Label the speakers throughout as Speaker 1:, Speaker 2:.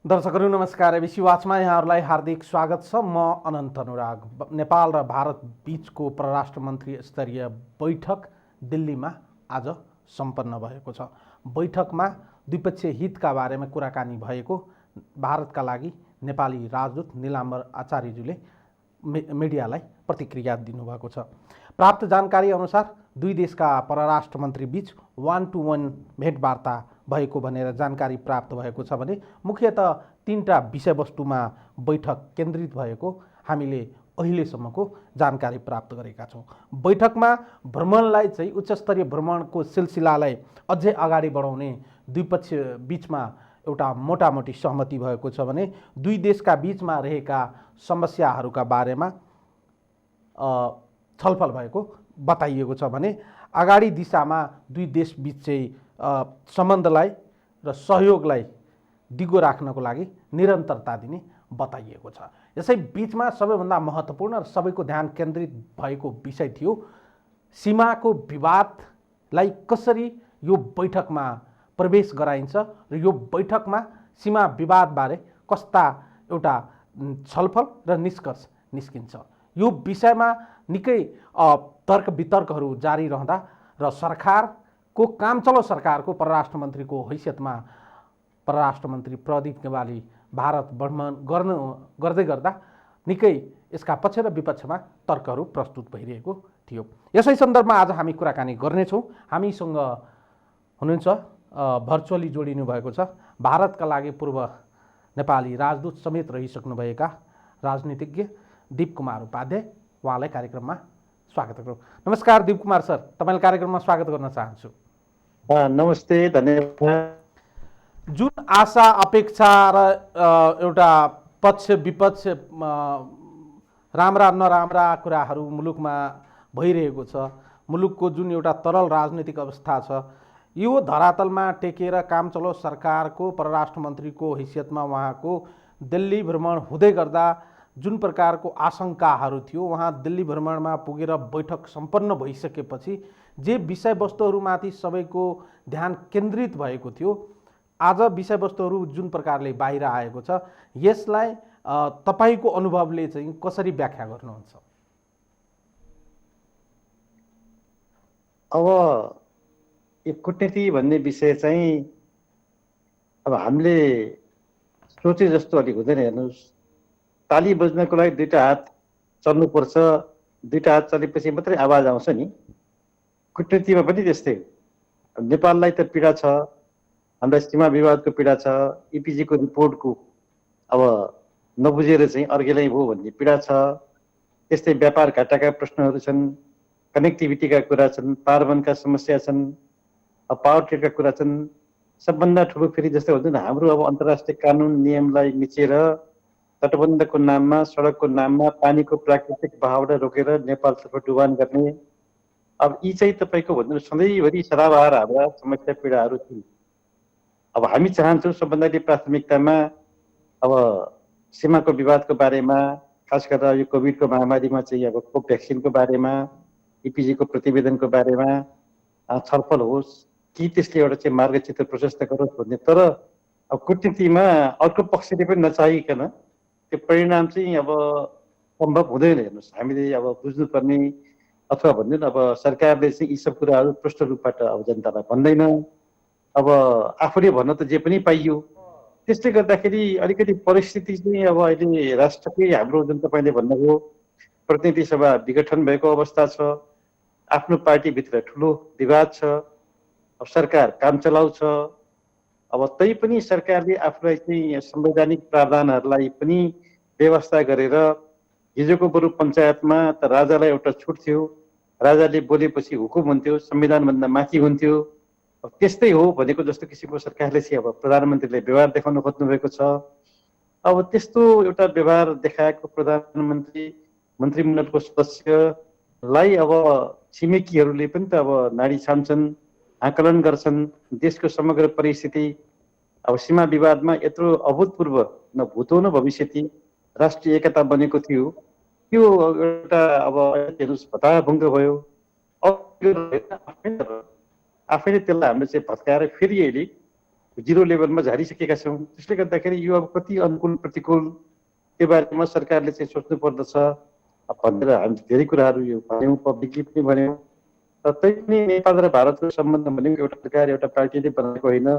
Speaker 1: दर्शकहरू नमस्कार। एबिसी वाचमा यहाँहरूलाई हार्दिक स्वागत छ। म अनन्त अनुराग। नेपाल र भारत बीचको परराष्ट्र मन्त्री स्तरीय बैठक दिल्लीमा आज सम्पन्न भएको छ। बैठकमा द्विपक्षीय हितका बारेमा कुराकानी भएको भारतका लागि नेपाली राजदूत नीलाम्बर आचार्यज्यूले मिडियालाई प्रतिक्रिया दिनुभएको छ। प्राप्त जानकारी अनुसार दुई देशका परराष्ट्र मन्त्री बीच 1-to-1 भेटवार्ता भएको भनेर जानकारी प्राप्त भएको छ भने मुख्यतः तीनटा विषयवस्तुमा बैठक केन्द्रित भएको हामीले अहिलेसम्मको जानकारी प्राप्त गरेका छौँ। बैठकमा भ्रमणलाई चाहिँ उच्चस्तरीय भ्रमणको सिलसिलालाई अझै अगाडि बढाउने द्विपक्षीय बीचमा एउटा मोटामोटी सहमति भएको छ भने दुई देशका बीचमा रहेका समस्याहरूका बारेमा छलफल भएको बताइएको छ भने अगाडि दिशामा दुई देश बीच चाहिँ सम्बन्धलाई र सहयोगलाई दिगो राख्नको लागि निरन्तरता दिने बताइएको छ। यसै बीचमा सबैभन्दा महत्त्वपूर्ण र सबैको ध्यान केन्द्रित भएको विषय थियो सीमाको विवादलाई कसरी यो बैठकमा प्रवेश गराइन्छ र यो बैठकमा सीमा विवादबारे कस्ता एउटा छलफल र निष्कर्ष निस्किन्छ। यो विषयमा निकै तर्क वितर्कहरू जारी रहँदा र सरकारको कामचलो सरकारको परराष्ट्र मन्त्रीको हैसियतमा परराष्ट्र मन्त्री प्रदीप गेवाली भारत भ्रमण गर्दै गर्दा निकै यसका पक्ष र विपक्षमा तर्कहरू प्रस्तुत भइरहेको थियो। यसै सन्दर्भमा आज हामी कुराकानी गर्नेछौँ। हामीसँग हुनुहुन्छ भर्चुअली जोडिनु भएको छ भारतका लागि पूर्व नेपाली राजदूत समेत रहिसक्नुभएका राजनीतिज्ञ दीप कुमार उपाध्याय। उहाँलाई कार्यक्रममा स्वागत गरौँ। नमस्कार दीप कुमार सर, तपाईँलाई कार्यक्रममा स्वागत गर्न चाहन्छु।
Speaker 2: नमस्ते, धन्यवाद।
Speaker 1: जुन आशा अपेक्षा र एउटा पक्ष विपक्ष राम्रा नराम्रा कुराहरू मुलुकमा भइरहेको छ, मुलुकको जुन एउटा तरल राजनीतिक अवस्था छ, यो धरातलमा टेकेर कामचलो सरकारको परराष्ट्र मन्त्रीको हैसियतमा उहाँको दिल्ली भ्रमण हुँदै गर्दा जुन प्रकारको आशंकाहरू थियो, उहाँ दिल्ली भ्रमणमा पुगेर बैठक सम्पन्न भइसकेपछि जे विषयवस्तुहरूमाथि सबैको ध्यान केन्द्रित भएको थियो, आज विषयवस्तुहरू जुन प्रकारले बाहिर आएको छ, यसलाई तपाईँको अनुभवले चाहिँ कसरी व्याख्या गर्नुहुन्छ?
Speaker 2: अब यो कूटनीति भन्ने विषय चाहिँ अब हामीले सोचे जस्तो अलिक हुँदैन। हेर्नुहोस्, ताली बज्नको लागि दुईटा हात चल्नुपर्छ, दुईटा हात चलेपछि मात्रै आवाज आउँछ नि। कूटनीतिमा पनि त्यस्तै। नेपाललाई त पीडा छ, हामीलाई सीमा विवादको पीडा छ, इपिजीको रिपोर्टको अब नबुझेर चाहिँ अर्गेलाई भयो भन्ने पीडा छ। त्यस्तै व्यापार घाटाका प्रश्नहरू छन्, कनेक्टिभिटीका कुरा छन्, पारवनका समस्या छन्, पावर ट्रेडका कुरा छन्। सबभन्दा ठुलो फेरि जस्तो हुन्छ नि, हाम्रो अब अन्तर्राष्ट्रिय कानुन नियमलाई मिचेर तटबन्धको नाममा, सडकको नाममा पानीको प्राकृतिक बहावलाई रोकेर नेपालतर्फ डुबान गर्ने, अब यी चाहिँ तपाईँको भन्नु सधैँभरि सदाबहार हाम्रा समस्या पीडाहरू थिए। अब हामी चाहन्छौँ सबभन्दा प्राथमिकतामा अब सीमाको विवादको बारेमा, खास गरेर यो कोभिडको महामारीमा चाहिँ अब कोभ्याक्सिनको बारेमा, इपिजीको प्रतिवेदनको बारेमा छलफल होस् कि त्यसले एउटा चाहिँ मार्गचित्र प्रशस्त गरोस् भन्ने। तर अब कूटनीतिमा अर्को पक्षले पनि नचाहिकन त्यो परिणाम चाहिँ अब सम्भव हुँदैन। हेर्नुहोस्, हामीले अब बुझ्नुपर्ने अथवा भन्नु अब सरकारले चाहिँ यी सब कुराहरू प्रष्ट रूपबाट अब जनतालाई भन्दैन। अब आफूले भन्न त जे पनि पाइयो। त्यसले गर्दाखेरि अलिकति परिस्थिति चाहिँ अब अहिले राष्ट्रकै हाम्रो जुन तपाईँले भन्नुभयो प्रतिनिधि सभा विघटन भएको अवस्था छ, आफ्नो पार्टीभित्र ठुलो विवाद छ, अब सरकार काम चलाउँछ। अब तै पनि सरकारले आफूलाई चाहिँ संवैधानिक प्रावधानहरूलाई पनि व्यवस्था गरेर, हिजोको बरु पञ्चायतमा त राजालाई एउटा छुट थियो, राजाले बोलेपछि हुकुम हुन्थ्यो, संविधानभन्दा माथि हुन्थ्यो। अब त्यस्तै हो भनेको जस्तो किसिमको सरकारले चाहिँ अब प्रधानमन्त्रीले व्यवहार देखाउन खोज्नु भएको छ। अब त्यस्तो एउटा व्यवहार देखाएको प्रधानमन्त्री, मन्त्रीमण्डलको सदस्यलाई अब छिमेकीहरूले पनि त अब नाडी छाम्छन्, आकलन गर्छन्। देशको समग्र परिस्थिति अब सीमा विवादमा यत्रो अभूतपूर्व न भूतो न भविष्यति राष्ट्रिय एकता बनेको थियो, त्यो एउटा अब हेर्नुहोस् भताभङ्ग भयो। आफैले त्यसलाई हामीले चाहिँ भत्काएर फेरि अहिले जिरो लेभलमा झारिसकेका छौँ। त्यसले गर्दाखेरि यो अब कति अनुकूल प्रतिकूल त्यो बारेमा सरकारले चाहिँ सोच्नु पर्दछ भनेर हामी धेरै कुराहरू यो भन्यौँ, पब्लिकली पनि भन्यौँ। र तैपनि नेपाल र भारतको सम्बन्ध भनेको एउटा सरकार एउटा पार्टीले बनाएको होइन,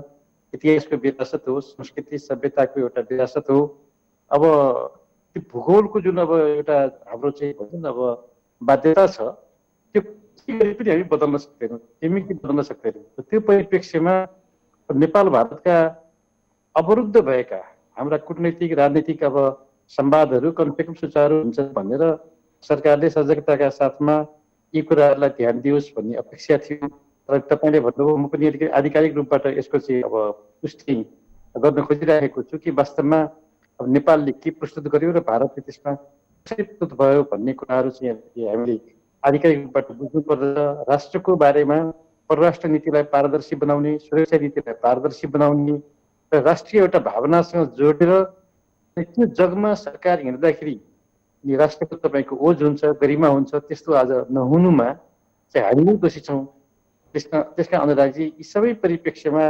Speaker 2: इतिहासको विरासत हो, संस्कृति सभ्यताको एउटा विरासत हो। अब त्यो भूगोलको जुन अब एउटा हाम्रो चाहिँ भन्छ नि अब बाध्यता छ, त्यो के गरी पनि हामी बदल्न सक्दैनौँ, केमिकली बदल्न सक्दैनौँ। त्यो परिप्रेक्ष्यमा नेपाल भारतका अवरुद्ध भएका हाम्रा कूटनैतिक राजनीतिक अब संवादहरू कमसेकम सुचारू हुन्छ भनेर सरकारले सजगताका साथमा यी कुराहरूलाई ध्यान दियोस् भन्ने अपेक्षा थियो। तर तपाईँले भन्नुभयो, म पनि अलिकति आधिकारिक रूपबाट यसको चाहिँ अब पुष्टि गर्न खोजिरहेको छु कि वास्तवमा अब नेपालले के प्रस्तुत गर्यो र भारतले त्यसमा कसरी प्रस्तुत भयो भन्ने कुराहरू चाहिँ हामीले आधिकारिक रूपबाट बुझ्नु पर्दछ। राष्ट्रको बारेमा परराष्ट्र नीतिलाई पारदर्शी बनाउने, सुरक्षा नीतिलाई पारदर्शी बनाउने र राष्ट्रिय एउटा भावनासँग जोडेर त्यो जगमा सरकार हिँड्दाखेरि राष्ट्रको तपाईँको ओज हुन्छ, गरिमा हुन्छ, त्यस्तो आज नहुनुमा चाहिँ हामी नै दोषी छौँ। त्यसका अनुरागजी यी सबै परिप्रेक्ष्यमा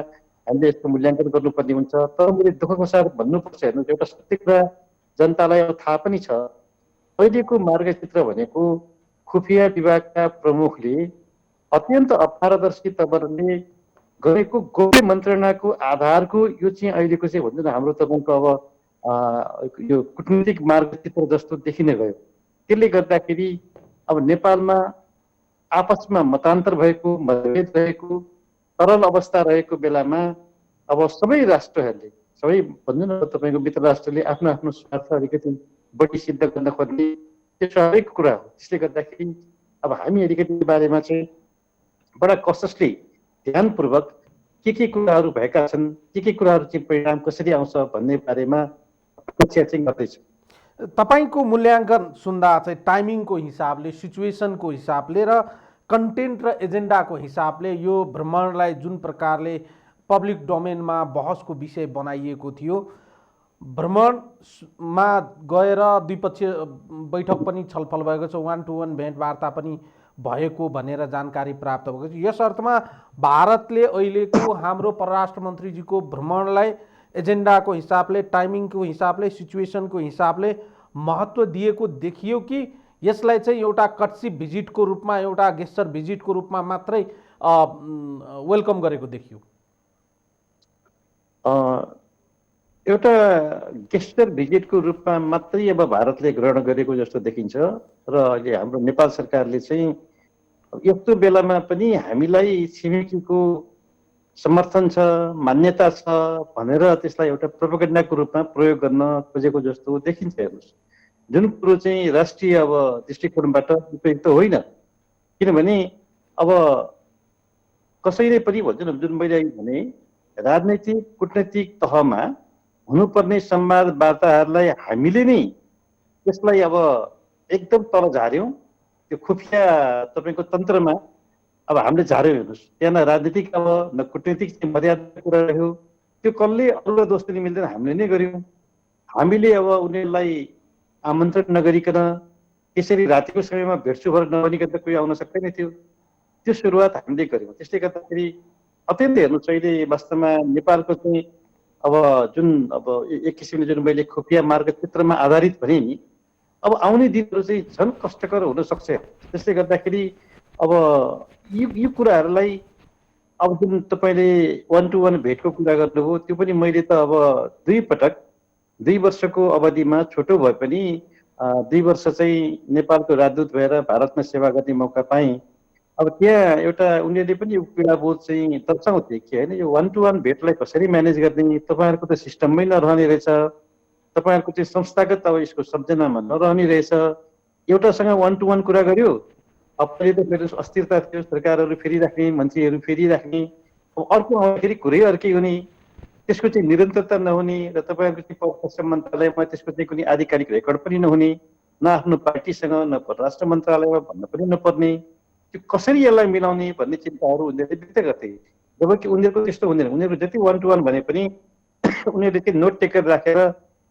Speaker 2: हामीले यसको मूल्याङ्कन गर्नुपर्ने हुन्छ। तर मैले दुःखको साथ भन्नुपर्छ, हेर्नुहोस् एउटा सत्य कुरा जनतालाई अब थाहा पनि छ, अहिलेको मार्गचित्र भनेको खुफिया विभागका प्रमुखले अत्यन्त अपारदर्शी तवरले गरेको गोप्य मन्त्रणाको आधारको यो चाहिँ अहिलेको चाहिँ भन्छ न हाम्रो तपाईँको अब यो कूटनीतिक मार्गचित्र जस्तो देखिन गयो। त्यसले गर्दाखेरि अब नेपालमा आपसमा मतान्तर भएको, मतभेद रहेको, तरल अवस्था रहेको बेलामा अब सबै राष्ट्रहरूले, सबै भन्नु न तपाईँको मित्र राष्ट्रले आफ्नो आफ्नो स्वार्थ अलिकति बढी सिद्ध गर्न खोज्ने त्यो स्वाभाविक कुरा हो। त्यसले गर्दाखेरि अब हामी अलिकति बारेमा चाहिँ बडा कससली ध्यानपूर्वक के कुराहरू भएका छन्, के कुराहरू चाहिँ परिणाम कसरी आउँछ भन्ने बारेमा अपेक्षा चाहिँ गर्दैछु।
Speaker 1: तपाईँको मूल्याङ्कन सुन्दा चाहिँ टाइमिङको हिसाबले, सिचुएसनको हिसाबले र कन्टेन्ट र एजेन्डाको हिसाबले यो भ्रमणलाई जुन प्रकारले पब्लिक डोमेनमा बहसको विषय बनाइएको थियो, भ्रमणमा गएर द्विपक्षीय बैठक पनि छलफल भएको छ, 1-to-1 भेटवार्ता पनि भएको भनेर जानकारी प्राप्त भएको छ। यस अर्थमा भारतले अहिलेको हाम्रो परराष्ट्र मन्त्रीजीको भ्रमणलाई एजेन्डाको हिसाबले, टाइमिङको हिसाबले, सिचुएसनको हिसाबले महत्त्व दिएको देखियो कि यसलाई चाहिँ एउटा कट्सी भिजिटको रूपमा, एउटा गेस्चर भिजिटको रूपमा मात्रै वेलकम गरेको देखियो?
Speaker 2: एउटा गेस्चर भिजिटको रूपमा मात्रै अब भारतले ग्रहण गरेको जस्तो देखिन्छ र अहिले हाम्रो नेपाल सरकारले चाहिँ यस्तो बेलामा पनि हामीलाई छिमेकीको समर्थन छ, मान्यता छ भनेर त्यसलाई एउटा प्रोपेगेन्डाको रूपमा प्रयोग गर्न खोजेको जस्तो देखिन्छ। हेर्नुहोस्, जुन कुरो चाहिँ राष्ट्रिय अब दृष्टिकोणबाट उपयुक्त होइन, किनभने अब कसैले पनि भन्छ न, जुन मैले भने राजनैतिक कूटनैतिक तहमा हुनुपर्ने संवाद वार्ताहरूलाई हामीले नै त्यसलाई अब एकदम तल झार्यौँ। त्यो खुफिया तपाईँको तन्त्रमा अब हामीले झार्यौँ। हेर्नुहोस्, त्यहाँ न राजनीतिक अब न कूटनीतिक मर्यादा कुरा रह्यो, त्यो कसले अरूलाई दोष दिनु मिल्दैन, हामीले नै गऱ्यौँ। हामीले अब उनीहरूलाई आमन्त्रण नगरिकन त्यसरी रातिको समयमा भेट्छु भएर नभनिकन त कोही आउन सक्दैन थियो। त्यो सुरुवात हामीले गऱ्यौँ। त्यसले गर्दाखेरि अत्यन्त हेर्नुहोस्, अहिले वास्तवमा नेपालको चाहिँ अब जुन अब एक किसिमले जुन मैले खुफिया मार्गचित्रमा आधारित भने नि, अब आउने दिनहरू चाहिँ झन् कष्टकर हुन सक्छ। त्यसले गर्दाखेरि अब यी कुराहरूलाई अब जुन तपाईँले 1-to-1 भेटको कुरा गर्नुभयो, त्यो पनि मैले त अब 2 पटक 2 वर्षको अवधिमा छोटो भए पनि 2 वर्ष चाहिँ नेपालको राजदूत भएर भारतमा सेवा गर्ने मौका पाएँ। अब त्यहाँ एउटा उनीहरूले पनि यो पीडाबोध चाहिँ दर्शाउँथे कि होइन, यो 1-to-1 भेटलाई कसरी म्यानेज गर्ने, तपाईँहरूको त सिस्टममै नरहने रहेछ, तपाईँहरूको चाहिँ संस्थागत अब यसको सम्झनामा नरहने रहेछ। एउटासँग 1-to-1 कुरा गर्यो, अब पहिले त फेरि अस्थिरता थियो, सरकारहरू फेरिराख्ने, मन्त्रीहरू फेरिराख्ने, अब अर्को आउँदाखेरि कुरै अर्कै हुने, त्यसको चाहिँ निरन्तरता नहुने र तपाईँहरूको चाहिँ परराष्ट्र मन्त्रालयमा त्यसको चाहिँ कुनै आधिकारिक रेकर्ड पनि नहुने, न आफ्नो पार्टीसँग न परराष्ट्र मन्त्रालयमा भन्न पनि नपर्ने, त्यो कसरी यसलाई मिलाउने भन्ने चिन्ताहरू उनीहरूले व्यक्त गर्थे। जबकि उनीहरूको त्यस्तो हुँदैन। उनीहरू जति 1-to-1 भने पनि उनीहरूले चाहिँ नोट टेकर राखेर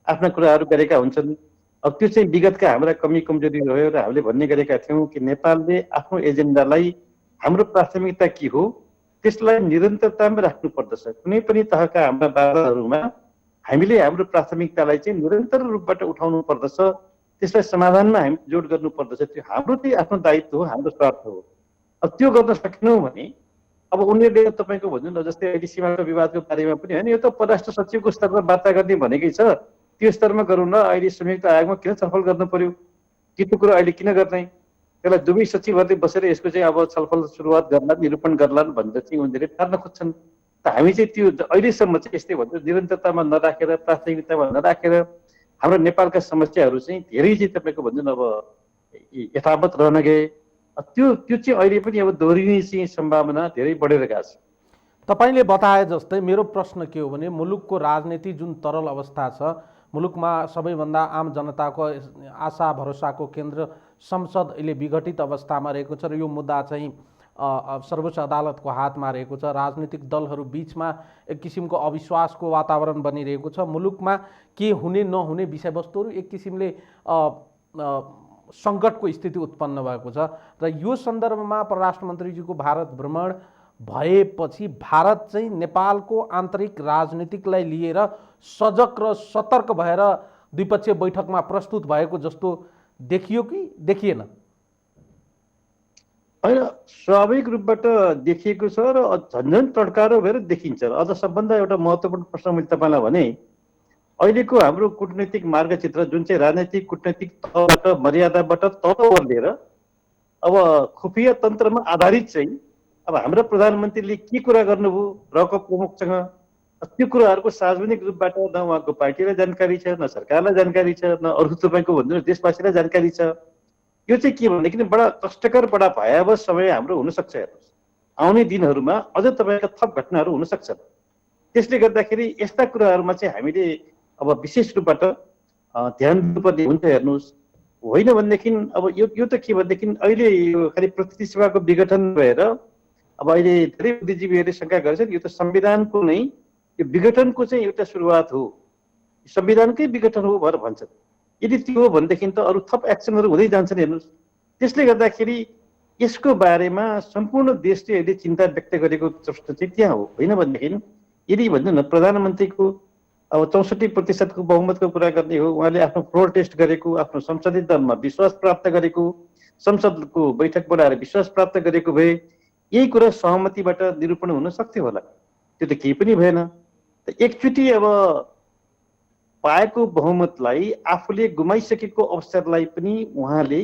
Speaker 2: आफ्ना कुराहरू गरेका हुन्छन्। अब त्यो चाहिँ विगतका हाम्रा कमी कमजोरी रह्यो र हामीले भन्ने गरेका थियौँ कि नेपालले आफ्नो एजेन्डालाई हाम्रो प्राथमिकता के हो त्यसलाई निरन्तरतामा राख्नु पर्दछ। कुनै पनि तहका हाम्रा बाधाहरूमा हामीले हाम्रो प्राथमिकतालाई चाहिँ निरन्तर रूपबाट उठाउनु पर्दछ, त्यसलाई समाधानमा हामी जोड गर्नु पर्दछ। त्यो हाम्रो चाहिँ आफ्नो दायित्व हो, हाम्रो स्वार्थ हो। अब त्यो गर्न सकेनौँ भने अब उनीहरूले तपाईँको भन्नु न, जस्तै अहिले सीमाको विवादको बारेमा पनि होइन, यो त परराष्ट्र सचिवको स्तरमा वार्ता गर्ने भनेकै छ, त्यो स्तरमा गरौँ न। अहिले संयुक्त आयोगमा किन छलफल गर्नु पर्यो, त्यो कुरो अहिले किन गर्ने? त्यसलाई दुवै सचिवहरूले बसेर यसको चाहिँ अब छलफल सुरुवात गर्ला, निरूपण गर्लान् भनेर चाहिँ उनीहरूले टार्न खोज्छन्। त हामी चाहिँ त्यो अहिलेसम्म चाहिँ यस्तै भन्छ, निरन्तरतामा नराखेर, प्राथमिकतामा नराखेर हाम्रो नेपालका समस्याहरू चाहिँ धेरै चाहिँ तपाईँको भन्नु न अब यथावत रहन गए। त्यो त्यो चाहिँ अहिले पनि अब दोहोरिने चाहिँ सम्भावना धेरै बढेर गएको छ।
Speaker 1: तपाईले बताए जस्तै मेरो प्रश्न के हो भने, मुलुकको राजनीति जुन तरल अवस्था छ, मुलुकमा सबैभन्दा आम जनताको आशा भरोसाको केन्द्र संसद अहिले विघटित अवस्थामा रहेको छ र यो मुद्दा चाहिँ सर्वोच्च अदालतको हातमा रहेको छ। राजनीतिक दलहरू बीचमा एक किसिमको अविश्वासको वातावरण बनिरहेको छ। मुलुकमा के हुने नहुने विषयवस्तुहरू एक किसिमले सङ्कटको स्थिति उत्पन्न भएको छ र यो सन्दर्भमा परराष्ट्र मन्त्रीजीको भारत भ्रमण भएपछि भारत चाहिँ नेपालको आन्तरिक राजनीतिकलाई लिएर सजग र सतर्क भएर द्विपक्षीय बैठकमा प्रस्तुत भएको जस्तो देखियो कि देखिएन?
Speaker 2: होइन, स्वाभाविक रूपबाट देखिएको छ र झन्झन टड्कारो भएर देखिन्छ। अझ सबभन्दा एउटा महत्त्वपूर्ण प्रश्न मैले तपाईँलाई भने, अहिलेको हाम्रो कूटनैतिक मार्गचित्र जुन चाहिँ राजनैतिक कूटनैतिक तहबाट मर्यादाबाट तल ओर्लेर अब खुफिया तन्त्रमा आधारित चाहिँ अब हाम्रो प्रधानमन्त्रीले के कुरा गर्नुभयो रक प्रमुखसँग, त्यो कुराहरूको सार्वजनिक रूपबाट न उहाँको पार्टीलाई जानकारी छ, न सरकारलाई जानकारी छ, न अरू तपाईँको भन्नु देशवासीलाई जानकारी छ। यो चाहिँ के भनेदेखि बडा कष्टकर, बडा भयावह समय हाम्रो हुनसक्छ। हेर्नुहोस्, आउने दिनहरूमा अझ तपाईँका थप घटनाहरू हुन सक्छन्। त्यसले गर्दाखेरि यस्ता कुराहरूमा चाहिँ हामीले अब विशेष रूपबाट ध्यान दिनुपर्ने हुन्छ। हेर्नुहोस्, होइन भनेदेखि अब यो त के भनेदेखि अहिले यो खालि प्रतिनिधि सभाको विघटन भएर अब अहिले धेरै बुद्धिजीवीहरूले शङ्का गरेछन् यो त संविधानको नै यो विघटनको चाहिँ एउटा सुरुवात हो, संविधानकै विघटन हो भनेर भन्छन्। यदि त्यो हो भनेदेखि त अरू थप एक्सनहरू हुँदै जान्छन्। हेर्नुहोस्, त्यसले गर्दाखेरि यसको बारेमा सम्पूर्ण देशले अहिले चिन्ता व्यक्त गरेको प्रश्न चाहिँ त्यहाँ हो। होइन भनेदेखि यदि भन्नु न प्रधानमन्त्रीको अब 64% बहुमतको कुरा गर्ने हो, उहाँले आफ्नो फ्लोर टेस्ट गरेको, आफ्नो संसदीय दलमा विश्वास प्राप्त गरेको, संसदको बैठक बोलाएर विश्वास प्राप्त गरेको भए यही कुरा सहमतिबाट निरूपण हुन सक्थ्यो होला। त्यो त केही पनि भएन। त एकचोटि अब पाएको बहुमतलाई आफूले गुमाइसकेको अवसरलाई पनि उहाँले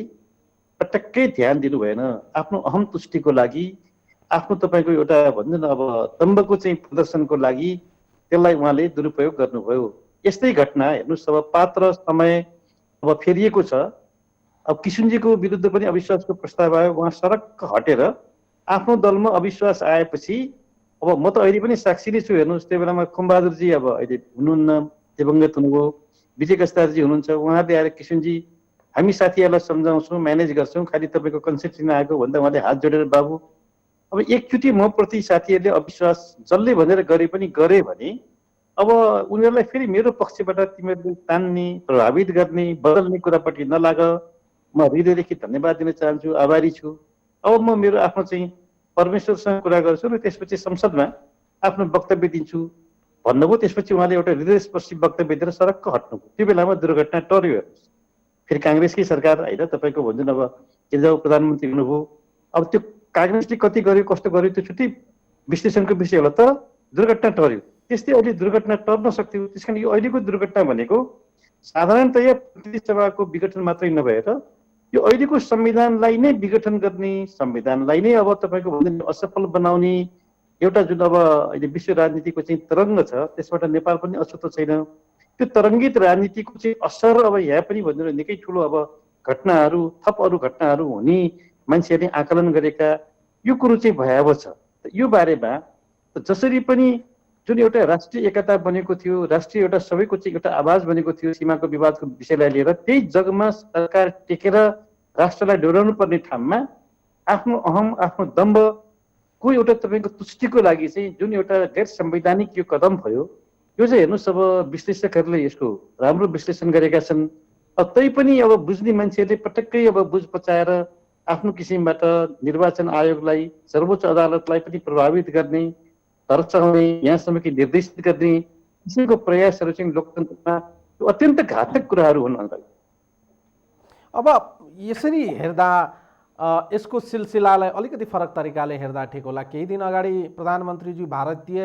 Speaker 2: पटक्कै ध्यान दिनु भएन। आफ्नो अहम तुष्टिको लागि, आफ्नो तपाईँको एउटा भन्नु न अब दम्बको चाहिँ प्रदर्शनको लागि त्यसलाई उहाँले दुरुपयोग गर्नुभयो। यस्तै घटना हेर्नुहोस्, अब पात्र समय अब फेरिएको छ। अब किशुनजीको विरुद्ध पनि अविश्वासको प्रस्ताव आयो, उहाँ सरक्क हटेर आफ्नो दलमा अविश्वास आएपछि अब म त अहिले पनि साक्षी नै छु। हेर्नुहोस्, त्यो बेलामा खुमबहादुरजी अब अहिले हुनुहुन्न, दिवंगत हुनुभयो, विजय कस्तारजी हुनुहुन्छ, उहाँले आएर किशुनजी हामी साथीहरूलाई सम्झाउँछौँ, म्यानेज गर्छौँ, खालि तपाईँको कन्सेप्ट लिन आएको भन्दा उहाँले हात जोडेर बाबु अब एकचोटि म प्रति साथीहरूले अविश्वास जसले भनेर गरे पनि गरे भने अब उनीहरूलाई फेरि मेरो पक्षबाट तिमीहरूले तान्ने, प्रभावित गर्ने, बदल्ने कुरापट्टि नलाग। म हृदयदेखि धन्यवाद दिन चाहन्छु, आभारी छु। अब म मेरो आफ्नो चाहिँ परमेश्वरसँग कुरा गर्छु र त्यसपछि संसदमा आफ्नो वक्तव्य दिन्छु भन्नुभयो। त्यसपछि उहाँले एउटा हृदयस्पर्शी वक्तव्य दिएर सरक्क हट्नुभयो। त्यो बेलामा दुर्घटना टर्यो। फेरि काङ्ग्रेसकै सरकार होइन, तपाईँको भन्छ अब केन्द्रको प्रधानमन्त्री हुनुभयो। अब त्यो काङ्ग्रेसले कति गर्यो कस्तो गर्यो त्यो छुट्टै विश्लेषणको विषय होला, तर दुर्घटना टर्यो। त्यस्तै अहिले दुर्घटना टर्न सक्थ्यो। त्यस कारण यो अहिलेको दुर्घटना भनेको साधारणतया प्रतिनिधि सभाको विघटन मात्रै नभएर यो अहिलेको संविधानलाई नै विघटन गर्ने, संविधानलाई नै अब तपाईँको असफल बनाउने एउटा जुन अब अहिले विश्व राजनीतिको चाहिँ तरङ्ग छ, त्यसबाट नेपाल पनि अछुतो छैन। त्यो तरङ्गित राजनीतिको चाहिँ असर अब यहाँ पनि भन्नु निकै ठुलो अब घटनाहरू, थप अरू घटनाहरू हुने मान्छेहरूले आकलन गरेका यो कुरो चाहिँ भयावह छ। यो बारेमा जसरी पनि जुन एउटा राष्ट्रिय एकता बनेको थियो, राष्ट्रिय एउटा सबैको चाहिँ एउटा आवाज बनेको थियो सीमाको विवादको विषयलाई लिएर, त्यही जगमा सरकार टेकेर राष्ट्रलाई डोराउनु पर्ने ठाउँमा आफ्नो अहम, आफ्नो दम्बको एउटा तपाईँको तुष्टिको लागि चाहिँ जुन एउटा गैर संवैधानिक यो कदम भयो, यो चाहिँ हेर्नुहोस् अब विश्लेषकहरूले यसको राम्रो विश्लेषण गरेका छन्। अब तैपनि अब बुझ्ने मान्छेहरूले पटक्कै अब बुझ पचाएर आफ्नो किसिमबाट निर्वाचन आयोगलाई, सर्वोच्च अदालतलाई पनि प्रभावित गर्ने, तर्साउने, यहाँसम्म कि निर्देशित गर्ने किसिमको प्रयासहरू चाहिँ लोकतन्त्रमा अत्यन्त घातक कुराहरू हुन् अङ्कल।
Speaker 1: अब यसरी हेर्दा यसको सिलसिलालाई अलिकति फरक तरिकाले हेर्दा ठिक होला। केही दिन अगाडि प्रधानमन्त्रीज्यू भारतीय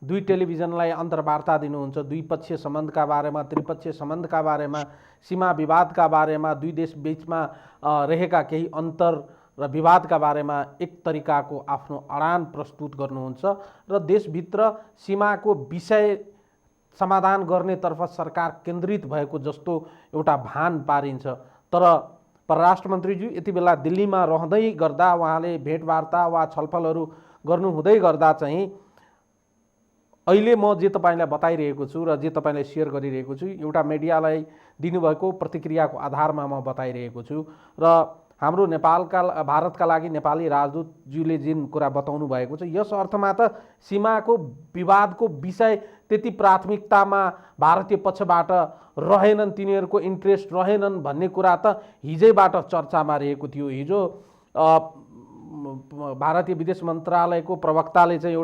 Speaker 1: 2 टेलिभिजनलाई अन्तर्वार्ता दिनुहुन्छ, द्विपक्षीय सम्बन्धका बारेमा, त्रिपक्षीय सम्बन्धका बारेमा, सीमा विवादका बारेमा, दुई देश बीचमा रहेका केही अन्तर र विवादका बारेमा एक तरिकाको आफ्नो अडान प्रस्तुत गर्नुहुन्छ र देशभित्र सीमाको विषय समाधान गर्नेतर्फ सरकार केन्द्रित भएको जस्तो एउटा भान पारिन्छ। तर परराष्ट्र मन्त्रीज्यू यति बेला दिल्लीमा रहँदै गर्दा, उहाँले भेटवार्ता वा छलफलहरू गर्नुहुँदै गर्दा चाहिँ अहिले म जे तपाईँलाई बताइरहेको छु र जे तपाईँलाई सेयर गरिरहेको छु एउटा मिडियालाई दिनुभएको प्रतिक्रियाको आधारमा म बताइरहेको छु र हाम्रो भारतका लागि नेपाली राजदूतज्यूले जुन कुरा बताउनु भएको छ यस अर्थमा त सीमाको विवादको विषय त्यति प्राथमिकतामा भारतीय पक्षबाट रहेनन्, तिनीहरूको इन्ट्रेस्ट रहेनन् भन्ने कुरा त हिजैबाट चर्चामा रहेको थियो। हिजो भारतीय विदेश मन्त्रालयको प्रवक्ताले चाहिँ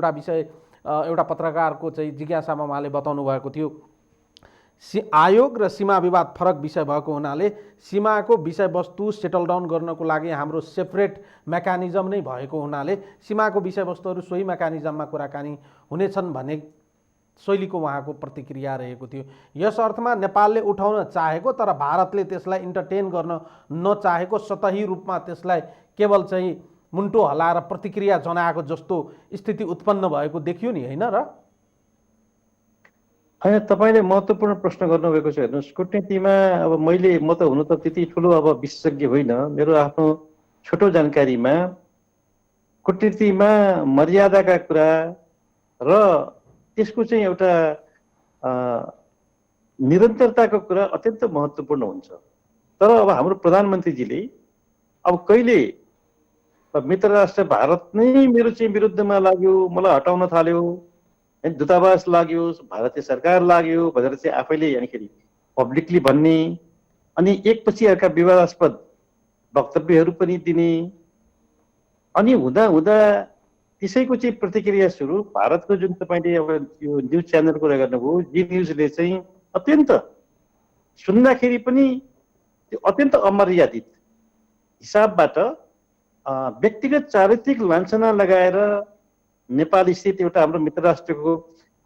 Speaker 1: एउटा पत्रकारको चाहिँ जिज्ञासामा उहाँले बताउनु भएको थियो, आयोग र सीमा विवाद फरक विषय भएको हुनाले सीमाको विषयवस्तु सेटल डाउन गर्नको लागि हाम्रो सेपरेट मेकानिजम नै भएको हुनाले सीमाको विषयवस्तुहरू सोही मेकानिजममा कुराकानी हुनेछन् भन्ने शैलीको उहाँको प्रतिक्रिया रहेको थियो। यस अर्थमा नेपालले उठाउन चाहेको तर भारतले त्यसलाई इन्टरटेन गर्न नचाहेको, सतही रूपमा त्यसलाई केवल चाहिँ मुन्टो हल्लाएर प्रतिक्रिया जनाएको जस्तो स्थिति उत्पन्न भएको देखियो नि, होइन र?
Speaker 2: होइन, तपाईँले महत्त्वपूर्ण प्रश्न गर्नुभएको छ। हेर्नुहोस्, कुटनीतिमा अब म त हुनु त त्यति ठुलो अब विशेषज्ञ होइन, मेरो आफ्नो छोटो जानकारीमा कुटनीतिमा मर्यादाका कुरा र त्यसको चाहिँ एउटा निरन्तरताको कुरा अत्यन्त महत्त्वपूर्ण हुन्छ। तर अब हाम्रो प्रधानमन्त्रीजीले अब कहिले मित्र राष्ट्र भारत नै मेरो चाहिँ विरुद्धमा लाग्यो, मलाई हटाउन थाल्यो, दूतावास लाग्यो, भारतीय सरकार लाग्यो भनेर चाहिँ आफैले यानिखेरि पब्लिकली भन्ने, अनि एकपछि अर्का विवादास्पद वक्तव्यहरू पनि दिने, अनि हुँदा हुँदा त्यसैको चाहिँ प्रतिक्रिया सुरु भारतको जुन तपाईँले अब यो न्युज च्यानलको कुरा गर्नुभयो, जी न्युजले चाहिँ अत्यन्त सुन्दाखेरि पनि त्यो अत्यन्त अमर्यादित हिसाबबाट व्यक्तिगत चारित्रिक लाञ्छना लगाएर नेपाल स्थित एउटा हाम्रो मित्र राष्ट्रको